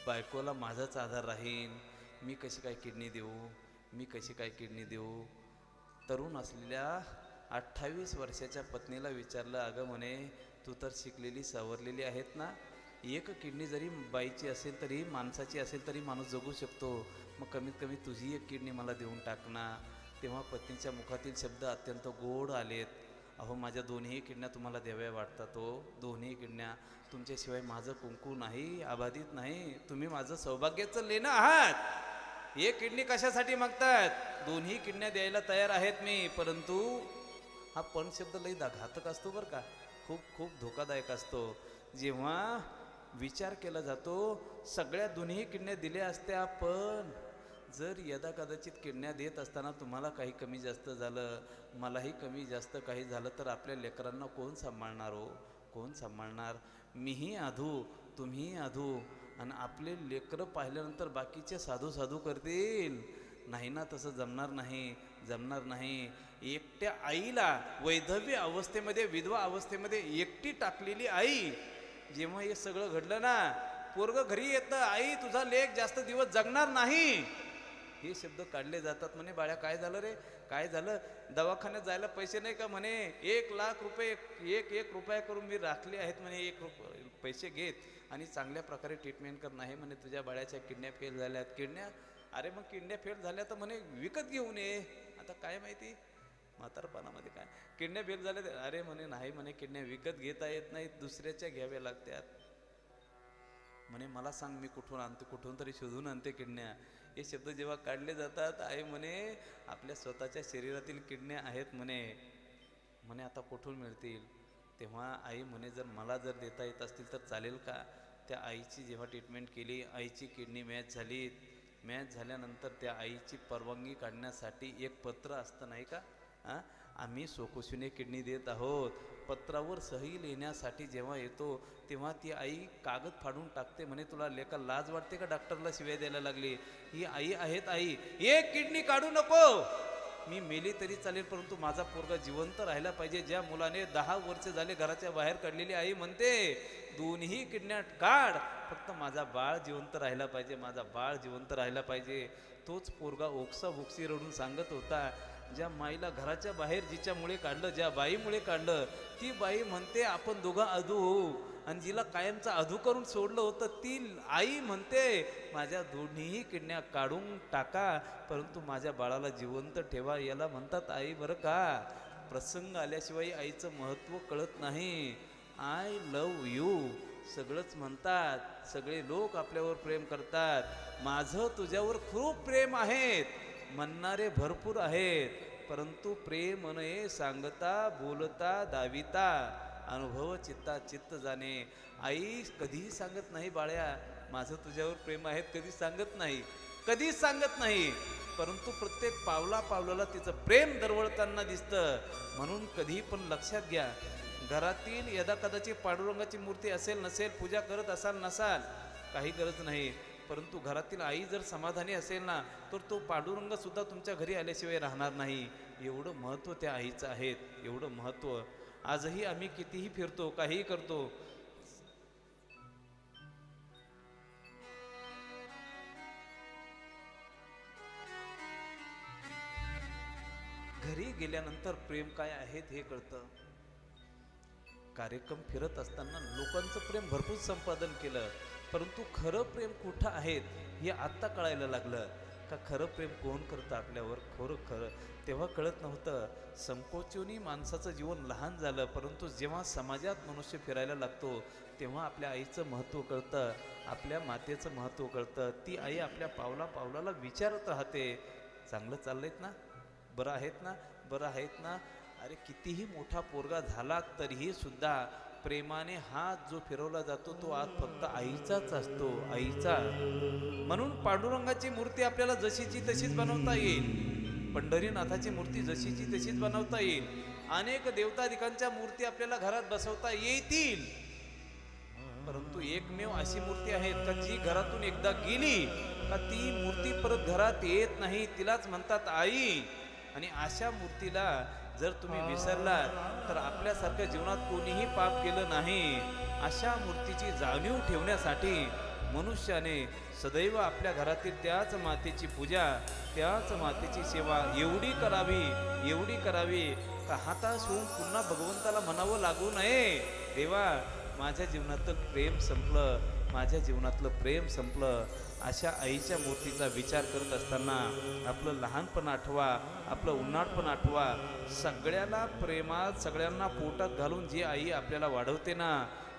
Speaker 3: बायकोला माझाच आधार राहील, मी कशी काय किडनी देऊ, मी कशी काय किडनी देऊ. तरुण असलेल्या 28 वर्षाच्या पत्नीला विचारलं, अगं म्हणे तू तर शिकलेली सवरलेली आहेत ना, एक किडनी जरी बाईची असेल तरी, माणसाची असेल तरी माणूस जगू शकतो, मग कमीत कमी तुझी एक किडनी मला देऊन टाक ना. तेव्हा पत्नीच्या मुखातील शब्द अत्यंत गोड आलेत, अहो माझ्या दोन्ही किडन्या तुम्हाला द्याव्या वाटतात, दोन्ही किडन्या, तुमच्याशिवाय माझं कुंकू नाही, आबाधित नाही, तुम्ही माझं सौभाग्याचं लेणं आहात. एक किडनी कशासाठी मागतात? दोन्ही किडन्या द्यायला तयार आहेत मी, परंतु हा पण शब्द लई घातक असतो बरं का, खूप खूप धोकादायक असतो. जेव्हा विचार केला जातो, सगळ्या दोन्ही किडन्या दिल्या असत्या, पण जर यदा कदाचित किडन्या देत असताना तुम्हाला काही कमी जास्त झालं, मलाही कमी जास्त काही झालं तर आपल्या लेकरांना कोण सांभाळणार हो, कोण सांभाळणार? मीही आधू, तुम्हीही आधू, आणि आपले लेकरं पाहिल्यानंतर बाकीचे साधू साधू करतील, नाही ना, तसं जमणार नाही, जमणार नाही. एकट्या आईला वैधव्य अवस्थेमध्ये, विधवा अवस्थेमध्ये एकटी टाकलेली आई, जेव्हा हे सगळं घडलं ना, पोरगं घरी येतं, आई तुझा लेक जास्त दिवस जगणार नाही, हे शब्द काढले जातात. म्हणे बाळ्या काय झालं रे, काय झालं? दवाखान्यात जायला पैसे नाही का? म्हणे 1 लाख रुपये, एक रुपया करून मी राखले आहेत म्हणे, 1 रुपये पैसे घेत आणि चांगल्या प्रकारे ट्रीटमेंट कर. नाही म्हणे तुझ्या बाळ्याच्या किडन्या फेल झाल्यात. किडन्या? अरे मग किडन्या फेल झाल्या तर म्हणे विकत घेऊन ये. आता काय माहिती म्हातारपणामध्ये काय किडन्या फेल झाल्या? अरे म्हणे नाही म्हणे, किडन्या विकत घेता येत नाहीत, दुसऱ्याच्या घ्याव्या लागतात. म्हणे मला सांग मी कुठून आणते, कुठून तरी शोधून आणते किडन्या. हे शब्द जेव्हा काढले जातात, आई म्हणे आपल्या स्वतःच्या शरीरातील किडन्या आहेत म्हणे, म्हणे आता कुठून मिळतील? तेव्हा आई म्हणे जर मला जर देता येत असतील तर चालेल का? त्या आईची जेव्हा ट्रीटमेंट केली, आईची किडनी मॅच झाली. मॅच झाल्यानंतर त्या आईची परवानगी काढण्यासाठी एक पत्र असतं नाही का, आम्ही स्वखुशीने किडनी देत आहोत, पत्रावर सही लिहिण्यासाठी जेव्हा येतो तेव्हा ती आई कागद फाडून टाकते, म्हणे तुला लेका लाज वाटते का डॉक्टरला शिव्या द्यायला लागली? ही आई आहेत आई. एक किडनी काढू नको, मी मेली तरी चालेल परंतु माझा पोरगा जिवंत राहायला पाहिजे. ज्या मुलाने 10 वर्ष झाले घराच्या बाहेर काढलेली आई म्हणते दोन्ही किडन्या काढ, फक्त माझा बाळ जिवंत राहायला पाहिजे, माझा बाळ जिवंत राहायला पाहिजे. तोच पोरगा ओक्साबोक्सी रडून सांगत होता, ज्या माईला घराच्या बाहेर जिच्यामुळे काढलं, ज्या बाईमुळे काढलं, ती बाई म्हणते आपण दोघं अधू होऊ. आणि जिला कायमचा अधू करून सोडलं होतं ती आई म्हणते माझ्या दोन्हीही किडन्या काढून टाका परंतु माझ्या बाळाला जिवंत ठेवा. याला म्हणतात आई बरं का. प्रसंग आल्याशिवाय आईचं महत्त्व कळत नाही. आय लव यू सगळंच म्हणतात, सगळे लोक आपल्यावर प्रेम करतात. माझं तुझ्यावर खूप प्रेम आहेत म्हणणारे भरपूर आहेत, परंतु प्रेम नये सांगता बोलता दाविता अनुभव चित्ता चित्त जाणे. आई कधीही सांगत नाही बाळ्या माझं तुझ्यावर प्रेम आहे, कधीच सांगत नाही, कधीच सांगत नाही, परंतु प्रत्येक पावला पावलाला तिचं प्रेम दरवळताना दिसतं. म्हणून कधी पण लक्षात घ्या, घरातील यदा कदाचित पांडुरंगाची मूर्ती असेल नसेल, पूजा करत असाल नसाल काही गरज नाही, परंतु घरातील आई जर समाधानी असेल ना तर तो पांडुरंग सुद्धा तुमच्या घरी आल्याशिवाय राहणार नाही. एवढं महत्त्व त्या आईचं आहे, एवढं महत्त्व. आजही आम्ही कितीही फिरतो काहीही करतो, घरी गेल्यानंतर प्रेम काय आहेत हे कळतं. कार्यक्रम फिरत असताना लोकांचं प्रेम भरपूर संपादन केलं, परंतु खरं प्रेम कुठं आहेत हे आत्ता कळायला लागलं. का खरं प्रेम कोण करतं आपल्यावर, खरं तेव्हा कळत नव्हतं. संकोचोनी माणसाचं जीवन लहान झालं, परंतु जेव्हा समाजात मनुष्य फिरायला लागतो तेव्हा आपल्या आईचं महत्त्व कळतं, आपल्या मातेचं महत्त्व कळतं. ती आई आपल्या पावला पावलाला विचारत राहते चांगलं चाललंयत ना, बरं आहेत ना, बरं आहेत ना. अरे कितीही मोठा पोरगा झाला तरीही सुद्धा प्रेमाने हात जो फिरवला जातो तो आज फक्त आईचाच असतो, आईचा. म्हणून पांडुरंगाची मूर्ती आपल्याला जशीची तशीच बनवता येईल, पंढरीनाथाची मूर्ती जशीची तशीच बनवता येईल, अनेक देवतादिकांच्या मूर्ती आपल्याला घरात बसवता येतील, परंतु एकमेव अशी मूर्ती आहे का जी घरातून एकदा गेली का ती मूर्ती परत घरात येत नाही, तिलाच म्हणतात आई. आणि अशा मूर्तीला जर तुम्ही विसरलात तर आपल्यासारख्या जीवनात कोणीही पाप केलं नाही. अशा मूर्तीची जाणीव ठेवण्यासाठी मनुष्याने सदैव आपल्या घरातील त्याच मातेची पूजा, त्याच मातेची सेवा एवढी करावी का हाताश होऊन पुन्हा भगवंताला म्हणावं लागू नये, देवा माझ्या जीवनातलं प्रेम संपलं, माझ्या जीवनातलं प्रेम संपलं. अशा आईच्या मूर्तीचा विचार करत असताना आपलं लहानपण आठवा, आपलं उन्हाळपण आठवा. सगळ्याला प्रेमात सगळ्यांना पोटात घालून जी आई आपल्याला वाढवते ना,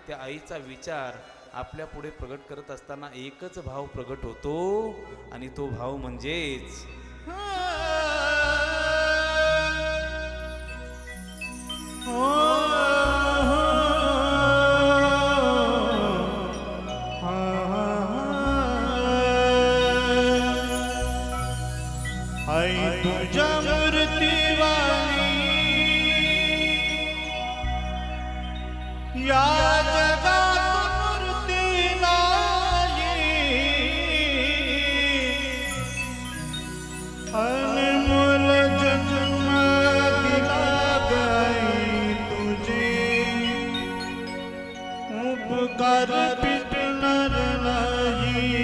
Speaker 3: त्या आईचा विचार आपल्या पुढे प्रगट करत असताना एकच भाव प्रगट होतो आणि तो भाव म्हणजेच
Speaker 1: आई तुझ्या मूर्तीवाली या जगात मूर्ती नाही, अनमोल जन्म दिला गई तुझे, उपकार पिटणार नाही.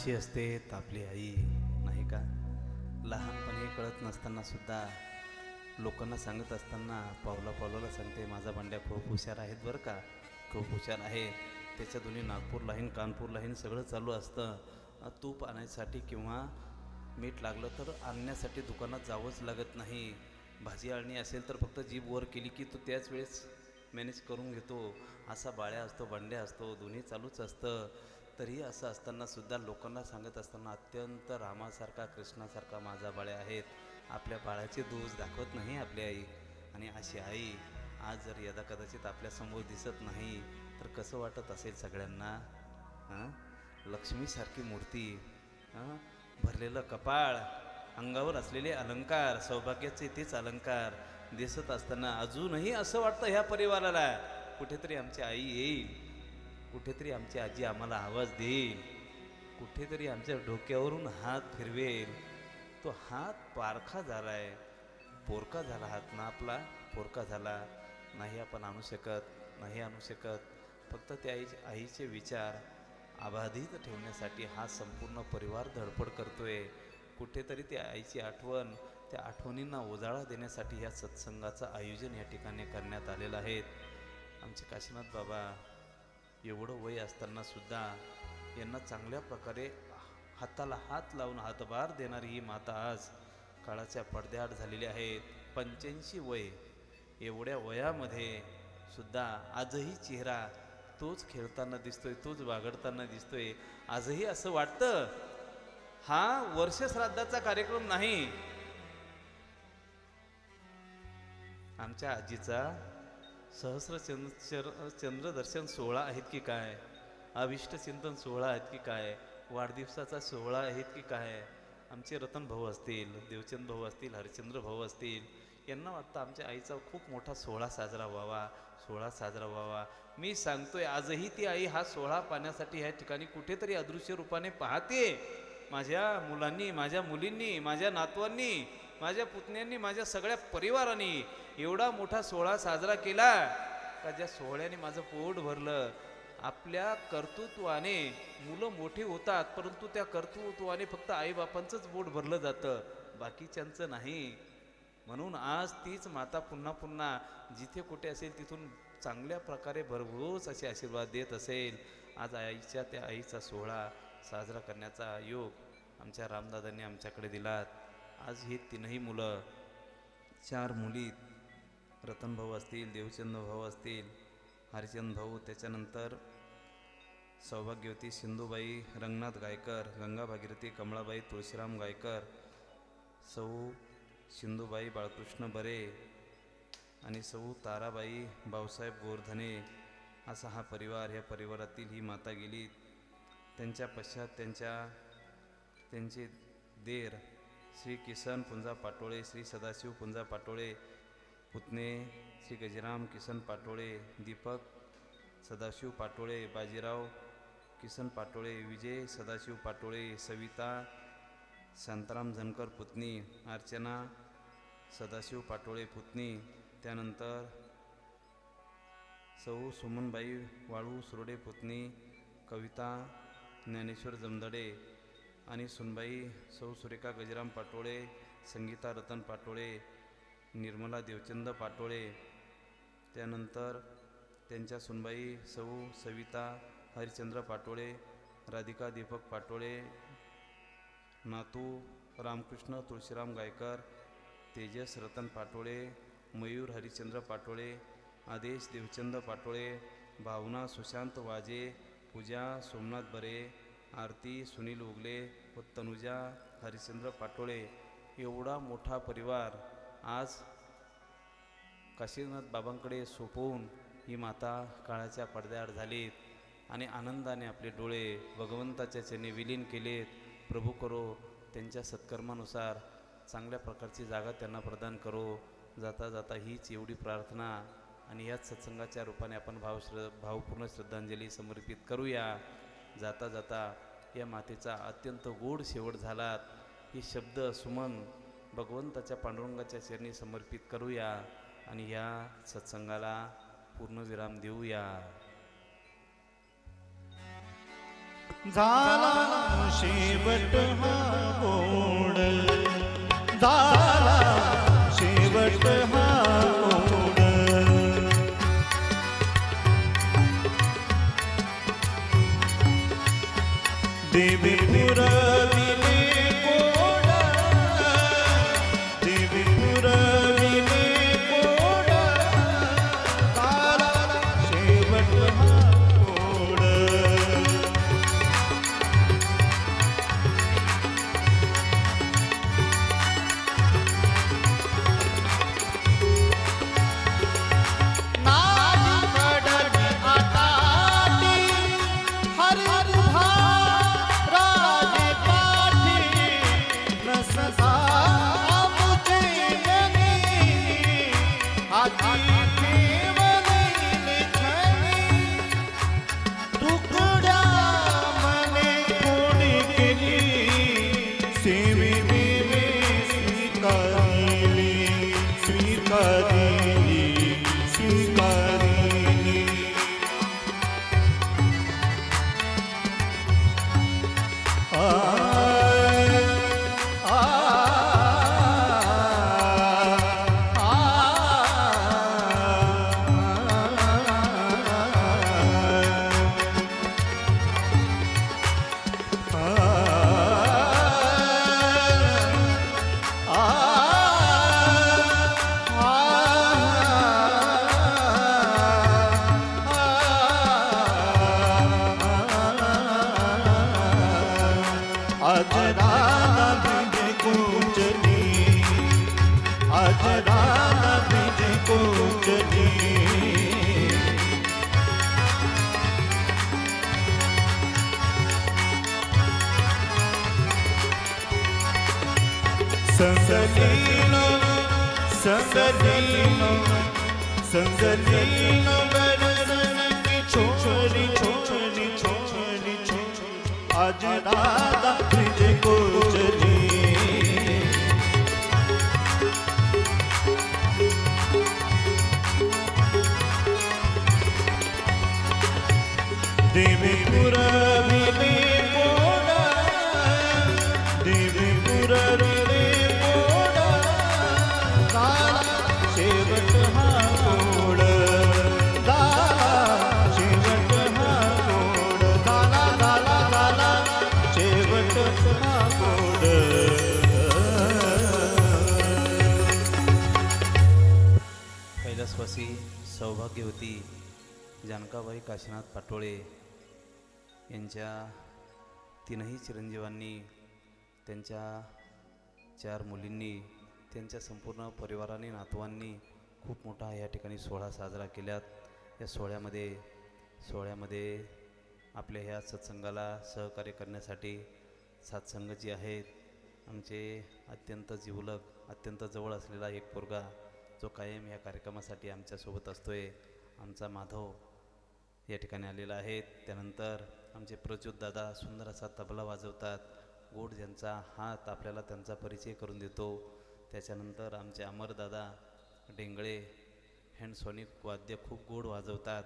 Speaker 3: अशी असते आपली आई, नाही का? लहानपणी कळत नसताना सुद्धा लोकांना सांगत असताना पावला पावलाला सांगते, माझा बंड्या खूप हुशार आहेत बरं का, खूप हुशार आहे. त्याच्या दोन्ही नागपूर लाईन कानपूर लाईन सगळं चालू असतं. तूप आणायसाठी किंवा मीठ लागलं तर आणण्यासाठी दुकानात जावंच लागत नाही. भाजी आणणी असेल तर फक्त जीभ वर केली की तो त्याच वेळेस मॅनेज करून घेतो. असा बाळ्या असतो, बंड्या असतो, दोन्ही चालूच असतं. तरीही असं असताना सुद्धा लोकांना सांगत असताना अत्यंत रामासारखा कृष्णासारखा माझा बाळ्या आहेत. आपल्या बाळाचे दोष दाखवत नाही आपली आई. आणि अशी आई आज जर यदा कदाचित आपल्यासमोर दिसत नाही तर कसं वाटत असेल सगळ्यांना? हां, लक्ष्मीसारखी मूर्ती, हां, भरलेलं कपाळ, अंगावर असलेले अलंकार, सौभाग्याचे तेच अलंकार दिसत असताना अजूनही असं वाटतं ह्या परिवाराला कुठेतरी आमची आई येईल, कुठेतरी आमची आजी आम्हाला आवाज देईल, कुठेतरी आमच्या डोक्यावरून हात फिरवेल. तो हात पारखा झाला आहे, पोरका झाला हात ना आपला, पोरका झाला. नाही आपण आणू शकत, नाही आणू शकत. फक्त त्या आईचे विचार अबाधित ठेवण्यासाठी हा संपूर्ण परिवार धडपड करतोय. कुठेतरी त्या आईची आठवण, त्या आठवणींना उजाळा देण्यासाठी या सत्संगाचं आयोजन या ठिकाणी करण्यात आलेलं आहे. आमचे काशीनाथ बाबा एवढं वय असताना सुद्धा यांना चांगल्या प्रकारे हाताला हात लावून हातभार देणारी ही माता आज काळाच्या पडद्याआड झालेली आहेत. 85 वय, एवढ्या वयामध्ये सुद्धा आजही चेहरा तोच खेळताना दिसतोय, तोच वागडताना दिसतोय. आजही असं वाटतं हा वर्षश्राद्धाचा कार्यक्रम नाही, आमच्या आजीचा सहस्र चंद्रदर्शन सोहळा आहेत की काय, अभिष्ट चिंतन सोहळा आहेत की काय, वाढदिवसाचा सोहळा आहेत की काय. आमचे रतन भाऊ असतील, देवचंद भाऊ असतील, हरिश्चंद्र भाऊ असतील, यांना वाटतं आमच्या आईचा खूप मोठा सोहळा साजरा व्हावा, सोहळा साजरा व्हावा. मी सांगतोय आजही ती आई हा सोहळा पाहण्यासाठी ह्या ठिकाणी कुठेतरी अदृश्य रूपाने पाहते. माझ्या मुलांनी, माझ्या मुलींनी, माझ्या नातवांनी, माझ्या पुतण्यांनी, माझ्या सगळ्या परिवाराने एवढा मोठा सोहळा साजरा केला का ज्या सोहळ्याने माझं पोट भरलं. आपल्या कर्तृत्वाने मुलं मोठी होतात, परंतु त्या कर्तृत्वाने फक्त आईबापांचंच पोट भरलं जातं, बाकीच्यांचं नाही. म्हणून आज तीच माता पुन्हा पुन्हा जिथे कुठे असेल तिथून चांगल्या प्रकारे भरघोस असे आशीर्वाद देत असेल. आज आईच्या त्या आईचा सोहळा साजरा करण्याचा योग आमच्या रामदादांनी आमच्याकडे दिलात. आज ही तीनही मुलं, 4 मुली, रतन भाऊ असतील, देवचंद भाऊ असतील, हरिचंद भाऊ, त्याच्यानंतर सौभाग्यवती सिंधुबाई रंगनाथ गायकर, गंगा भागीरथी कमळाबाई तुळशीराम गायकर, सौ सिंधुबाई बाळकृष्ण बरे आणि सौ ताराबाई भाऊसाहेब गोरधने असा हा परिवार. ह्या परिवारातील ही माता गेली. त्यांच्या पश्चात त्यांचे देर श्री किसन पुंजा पाटोळे, श्री सदाशिव पुंजा पाटोळे, पुतणे श्री गजराम किसन पाटोळे, दीपक सदाशिव पाटोळे, बाजीराव किसन पाटोळे, विजय सदाशिव पाटोळे, सविता शांताराम झनकर पुतणी, अर्चना सदाशिव पाटोळे पुतणी, त्यानंतर सौ सुमनबाई वाळू सुरडे पुतणी, कविता ज्ञानेश्वर जमदडे आणि सुनबाई सौ सुरेखा गजराम पाटोळे, संगीता रतन पाटोळे, निर्मला देवचंद पाटोळे, त्यानंतर त्यांच्या सुनबाई सौ सविता हरिचंद्र पाटोळे, राधिका दीपक पाटोळे, नातू रामकृष्ण तुळशीराम गायकर, तेजस रतन पाटोळे, मयूर हरिचंद्र पाटोळे, आदेश देवचंद पाटोळे, भावना सुशांत वाजे, पूजा सोमनाथ बरे, आरती सुनील उगले व तनुजा हरिचंद्र पाटोळे. एवढा मोठा परिवार आज काशीनाथ बाबांकडे सोपवून ही माता काळाच्या पडद्याआड झालीत आणि आनंदाने आपले डोळे भगवंताच्या चरणी विलीन केलेत. प्रभू करो त्यांच्या सत्कर्मानुसार चांगल्या प्रकारची जागा त्यांना प्रदान करो. जाता जाता हीच एवढी प्रार्थना आणि याच सत्संगाच्या रूपाने आपण भावपूर्ण श्रद्धांजली समर्पित करूया. जाता जाता या मातेचा अत्यंत गोड शेवट झालात. ही शब्द सुमन भगवंताच्या पांडुरंगाच्या चरणी समर्पित करूया आणि या सत्संगाला पूर्णविराम देऊया.
Speaker 1: झाला शेवट हा गोड, झाला शेवट हा गोड. देवी पुरविले गोड, देवी पुरविले गोड, झाला शेवट हा गोड. नादी कडली आटाटी, हरी राजे पाठी, नसता मुझे ननी, हाती ठेवलेली छणी, तुकड्या मने कोणी केली, सेवी देवे स्वीकारिली, स्वीकारिली, स्वीकारिली. आज राना बीजे कोचली, आज राना बीजे कोचली. संगलीनो संगलीनो संगलीनो बरसन की छोरी छोरी छोरी छोरी, आज राधा तुझे को चली. देवी पुरविले गोड, देवी पुरविले गोड, झाला शेवट हा गोड, झाला शेवट हा गोड, झाला झाला झाला शेवट हा गोड.
Speaker 3: कैलासवासी सौभाग्यवती जानकाबाई काशीनाथ पाटोळे यांच्या तीनही चिरंजीवांनी, त्यांच्या 4 मुलींनी, त्यांच्या संपूर्ण परिवाराने, नातवांनी खूप मोठा या ठिकाणी सोहळा साजरा केल्यात. या सोहळ्यामध्ये आपल्या ह्या सत्संगाला सहकार्य करण्यासाठी सत्संग जे आहेत, आमचे अत्यंत जिवलग, अत्यंत जवळ असलेला एक पोरगा जो कायम या कार्यक्रमासाठी आमच्यासोबत असतोय, आमचा माधव या ठिकाणी आलेला आहे. त्यानंतर आमचे प्रच्युत दादा सुंदर असा तबला वाजवतात, गोड ज्यांचा हात आपल्याला त्यांचा परिचय करून देतो. त्याच्यानंतर आमचे अमरदादा डेंगळे हँडसॉनिक वाद्य खूप गोड वाजवतात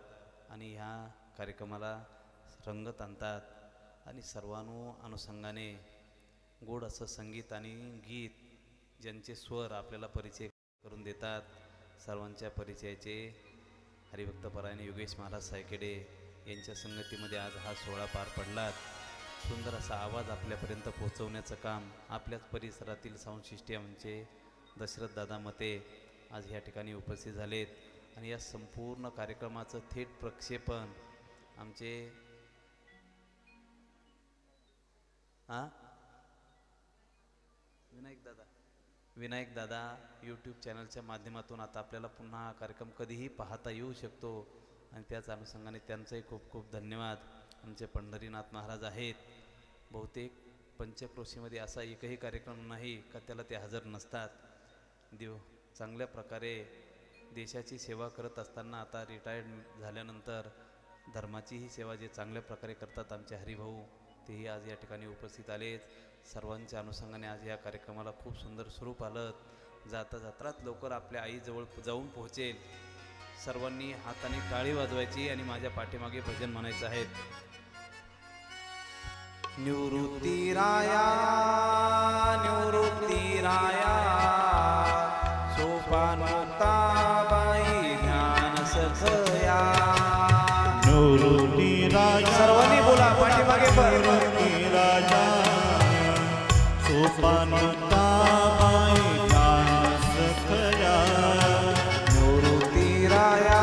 Speaker 3: आणि ह्या कार्यक्रमाला रंगत आणतात. आणि अनुषंगाने गोड असं संगीत आणि गीत ज्यांचे स्वर आपल्याला परिचय करून देतात. सर्वांच्या परिचयाचे हरिभक्तपरायण योगेश महाराज सायकेडे यांच्या संगतीमध्ये आज हा सोहळा पार पडलात. सुंदर असा आवाज आपल्यापर्यंत पोहोचवण्याचं काम आपल्याच परिसरातील साऊंड सिस्टमचे दशरथ दादा मते आज या ठिकाणी उपस्थित झालेत. आणि या संपूर्ण कार्यक्रमाचं थेट प्रक्षेपण आमचे विनायक दादा यूट्यूब चॅनलच्या माध्यमातून आता आपल्याला पुन्हा हा कार्यक्रम कधीही पाहता येऊ शकतो आणि त्याच अनुषंगाने त्यांचंही खूप खूप धन्यवाद. आमचे पंढरीनाथ महाराज आहेत. बहुतेक पंचक्रोशीमध्ये असा एकही कार्यक्रम नाही का त्याला ते हजर नसतात. चांगल्या प्रकारे देशाची सेवा करत असताना आता रिटायर्ड झाल्यानंतर धर्माचीही सेवा जे चांगल्या प्रकारे करतात आमचे हरिभाऊ, तेही आज या ठिकाणी उपस्थित आलेत. सर्वांच्या अनुषंगाने आज या कार्यक्रमाला खूप सुंदर स्वरूप आलं. जाता जात्रात लवकर आपल्या आईजवळ जाऊन पोहोचेल. सर्वांनी हाताने टाळी वाजवायची आणि माझ्या पाठीमागे भजन म्हणायचं आहे. निवृत्तीराया निवृत्तीराया सोपानताबाई ज्ञान सखया.
Speaker 1: निवृत्ती राजा
Speaker 3: सर्वांनी बोला पाठीमागे
Speaker 1: निवृत्ती राजा सोपानताबाई ज्ञान सखया.
Speaker 3: निवृत्तीराया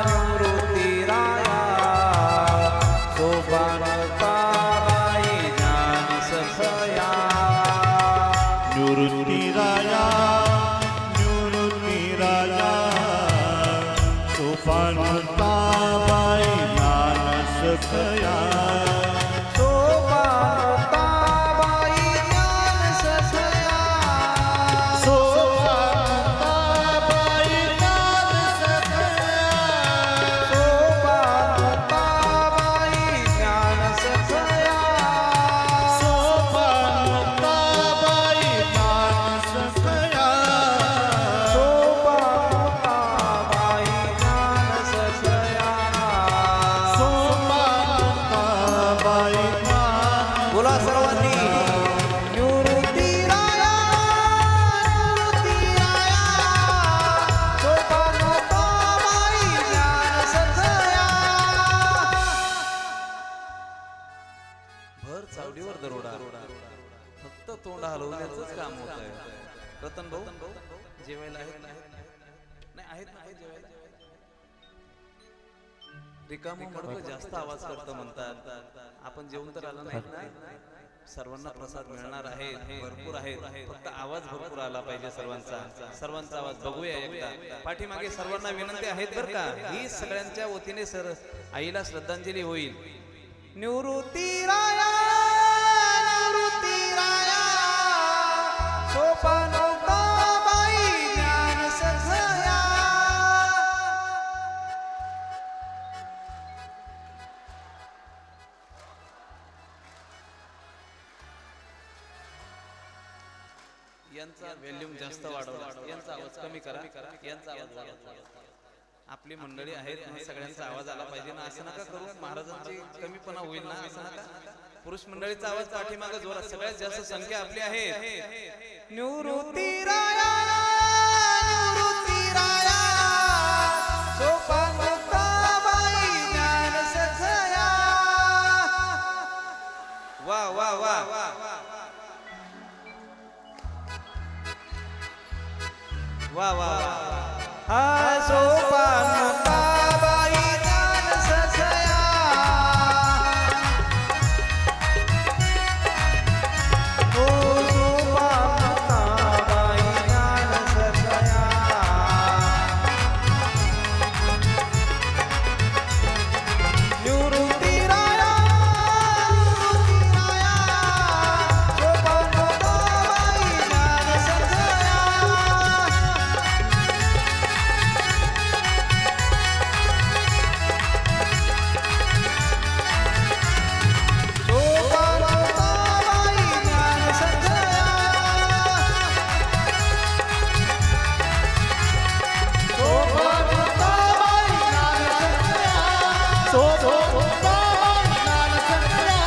Speaker 3: निवृत्तीराया सोपानताबाई ज्ञान सखया.
Speaker 1: निवृत्ती राजा निवृत्ती राजा सोपानताबाई ज्ञान सखया.
Speaker 3: सोपानताबाई ज्ञान सखया.
Speaker 1: सोपानताबाई ज्ञान सखया.
Speaker 3: सोपानताबाई ज्ञान सखया.
Speaker 1: सोपानताबाई ज्ञान सखया.
Speaker 3: सोपानताबाई ज्ञान सखया.
Speaker 1: सोपानताबाई ज्ञान
Speaker 3: बोला सर्वांनी निवृत्तीराया निवृत्तीराया सोपानताबाई ज्ञान सखया. भर चावडीवर दरोडा फक्त तोंड हलवण्याचंच काम होत आहे. रतन भाऊ जेवायला आहेत नाही आहेत ना जेवायला. रिकामं मडकं जास्त आवाज करतं म्हणतात. आपण जेवण तर आलं नाही ना. सर्वांना प्रसाद मिळणार आहे भरपूर आहे फक्त आवाज भरपूर आला पाहिजे सर्वांचा आवाज बघूया एकदा. पाठीमागे सर्वांना विनंती आहेत बरं का. ही सगळ्यांच्या वतीने आईला श्रद्धांजली होईल. निवृत्तीराया निवृत्तीराया सोपानताबाई ज्ञान सखया. यांचा व्हॉल्यूम जास्त वाढवला यांचा आवाज कमी करा यांचा आवाज वाढवा. आपली मंडळी आहेत ना सगळ्यांचा आवाज आला पाहिजे ना. असं नका करू महाराजांची कमीपणा होईल ना. असं नका. पुरुष मंडळीचा आवाज पाठीमागे जोरात सगळ्यात जास्त संख्या आपली आहे. निवृत्तीराया निवृत्तीराया सोपानताबाई ज्ञान सखया. वा वा वा वा वा हा सोपानताबाई ज्ञान सखया. ओ सोपानताबाई ज्ञान सखया. निवृत्तीराया निवृत्तीराया सोपानताबाई ज्ञान सखया. सोपानताबाई ज्ञान सखया. सोपानताबाई ज्ञान सखया.
Speaker 1: सोपानताबाई ज्ञान सखया.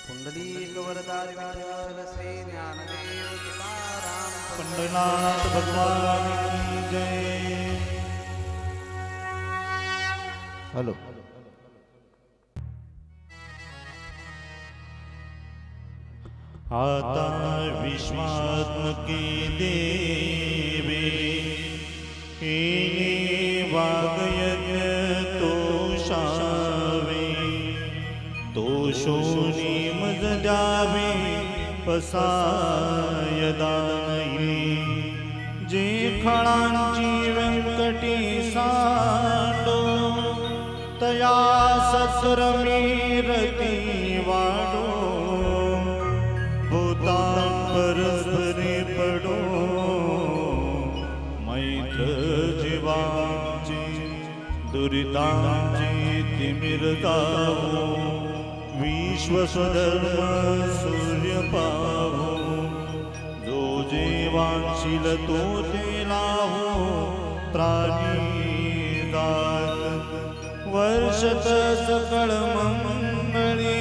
Speaker 3: पुंडलीक वरदार विठ्ठल श्री ज्ञानदेव तुकाराम
Speaker 1: पंढरीनाथ भगवान की जय. हॅलो आता विश्वात्मके देवे येणे वागयज्ञ तो शावे तो शोषोनी मज द्यावे पसाय दानई जे खळांची व्यंकटी सांडो तया ससरमीरती वाडो भूतान परस्परे पडो मैत्र जीवांची दुरितांची तिमिरतावो विश्व स्वधर्म सूर्य पावो जो जीवांशील तो ते लावो त्राणी दात वर्षत सकळ मंगळी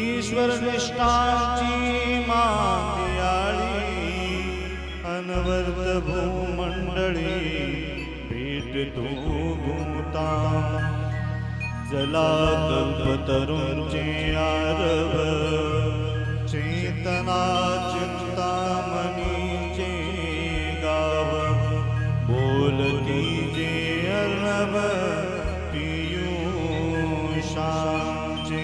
Speaker 1: ईश्वर निष्ठांची मांदियाळी अनवर्त भूमंडळी भेट तू भूता जला कल्पतरुंचे आरव चेतना चिंतामणीचे गाव बोलती जे अर्णव पियुषांचे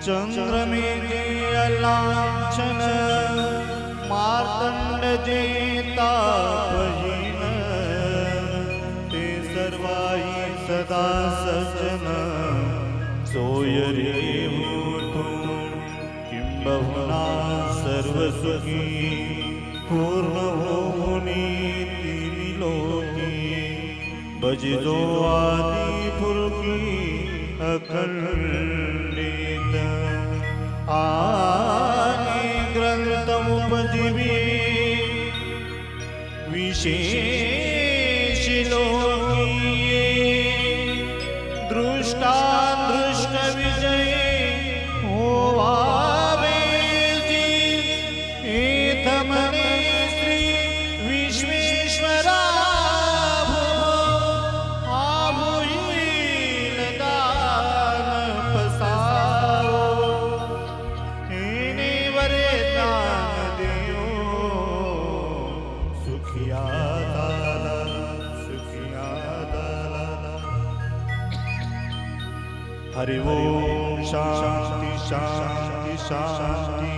Speaker 1: चंद्रमेघे अलांछन मार्तंड जे तापहीन ते सर्वाही सदा सज्जन सोयरे किंबहुना सर्वसुखी पूर्ण होनी तिनी लोकी भजिजो आदि फुलकी अखंडित आनि ग्रंथ उपजीवी विशेष लोकी दृष्टा दृष्ट विजय होवावे जी एथमने श्री विश्वेश्वरा आभुईल दान पसारो हेने वरे दान देओ सुखिया दाला सुखिया दाला हरि ओम शांति शांति शांति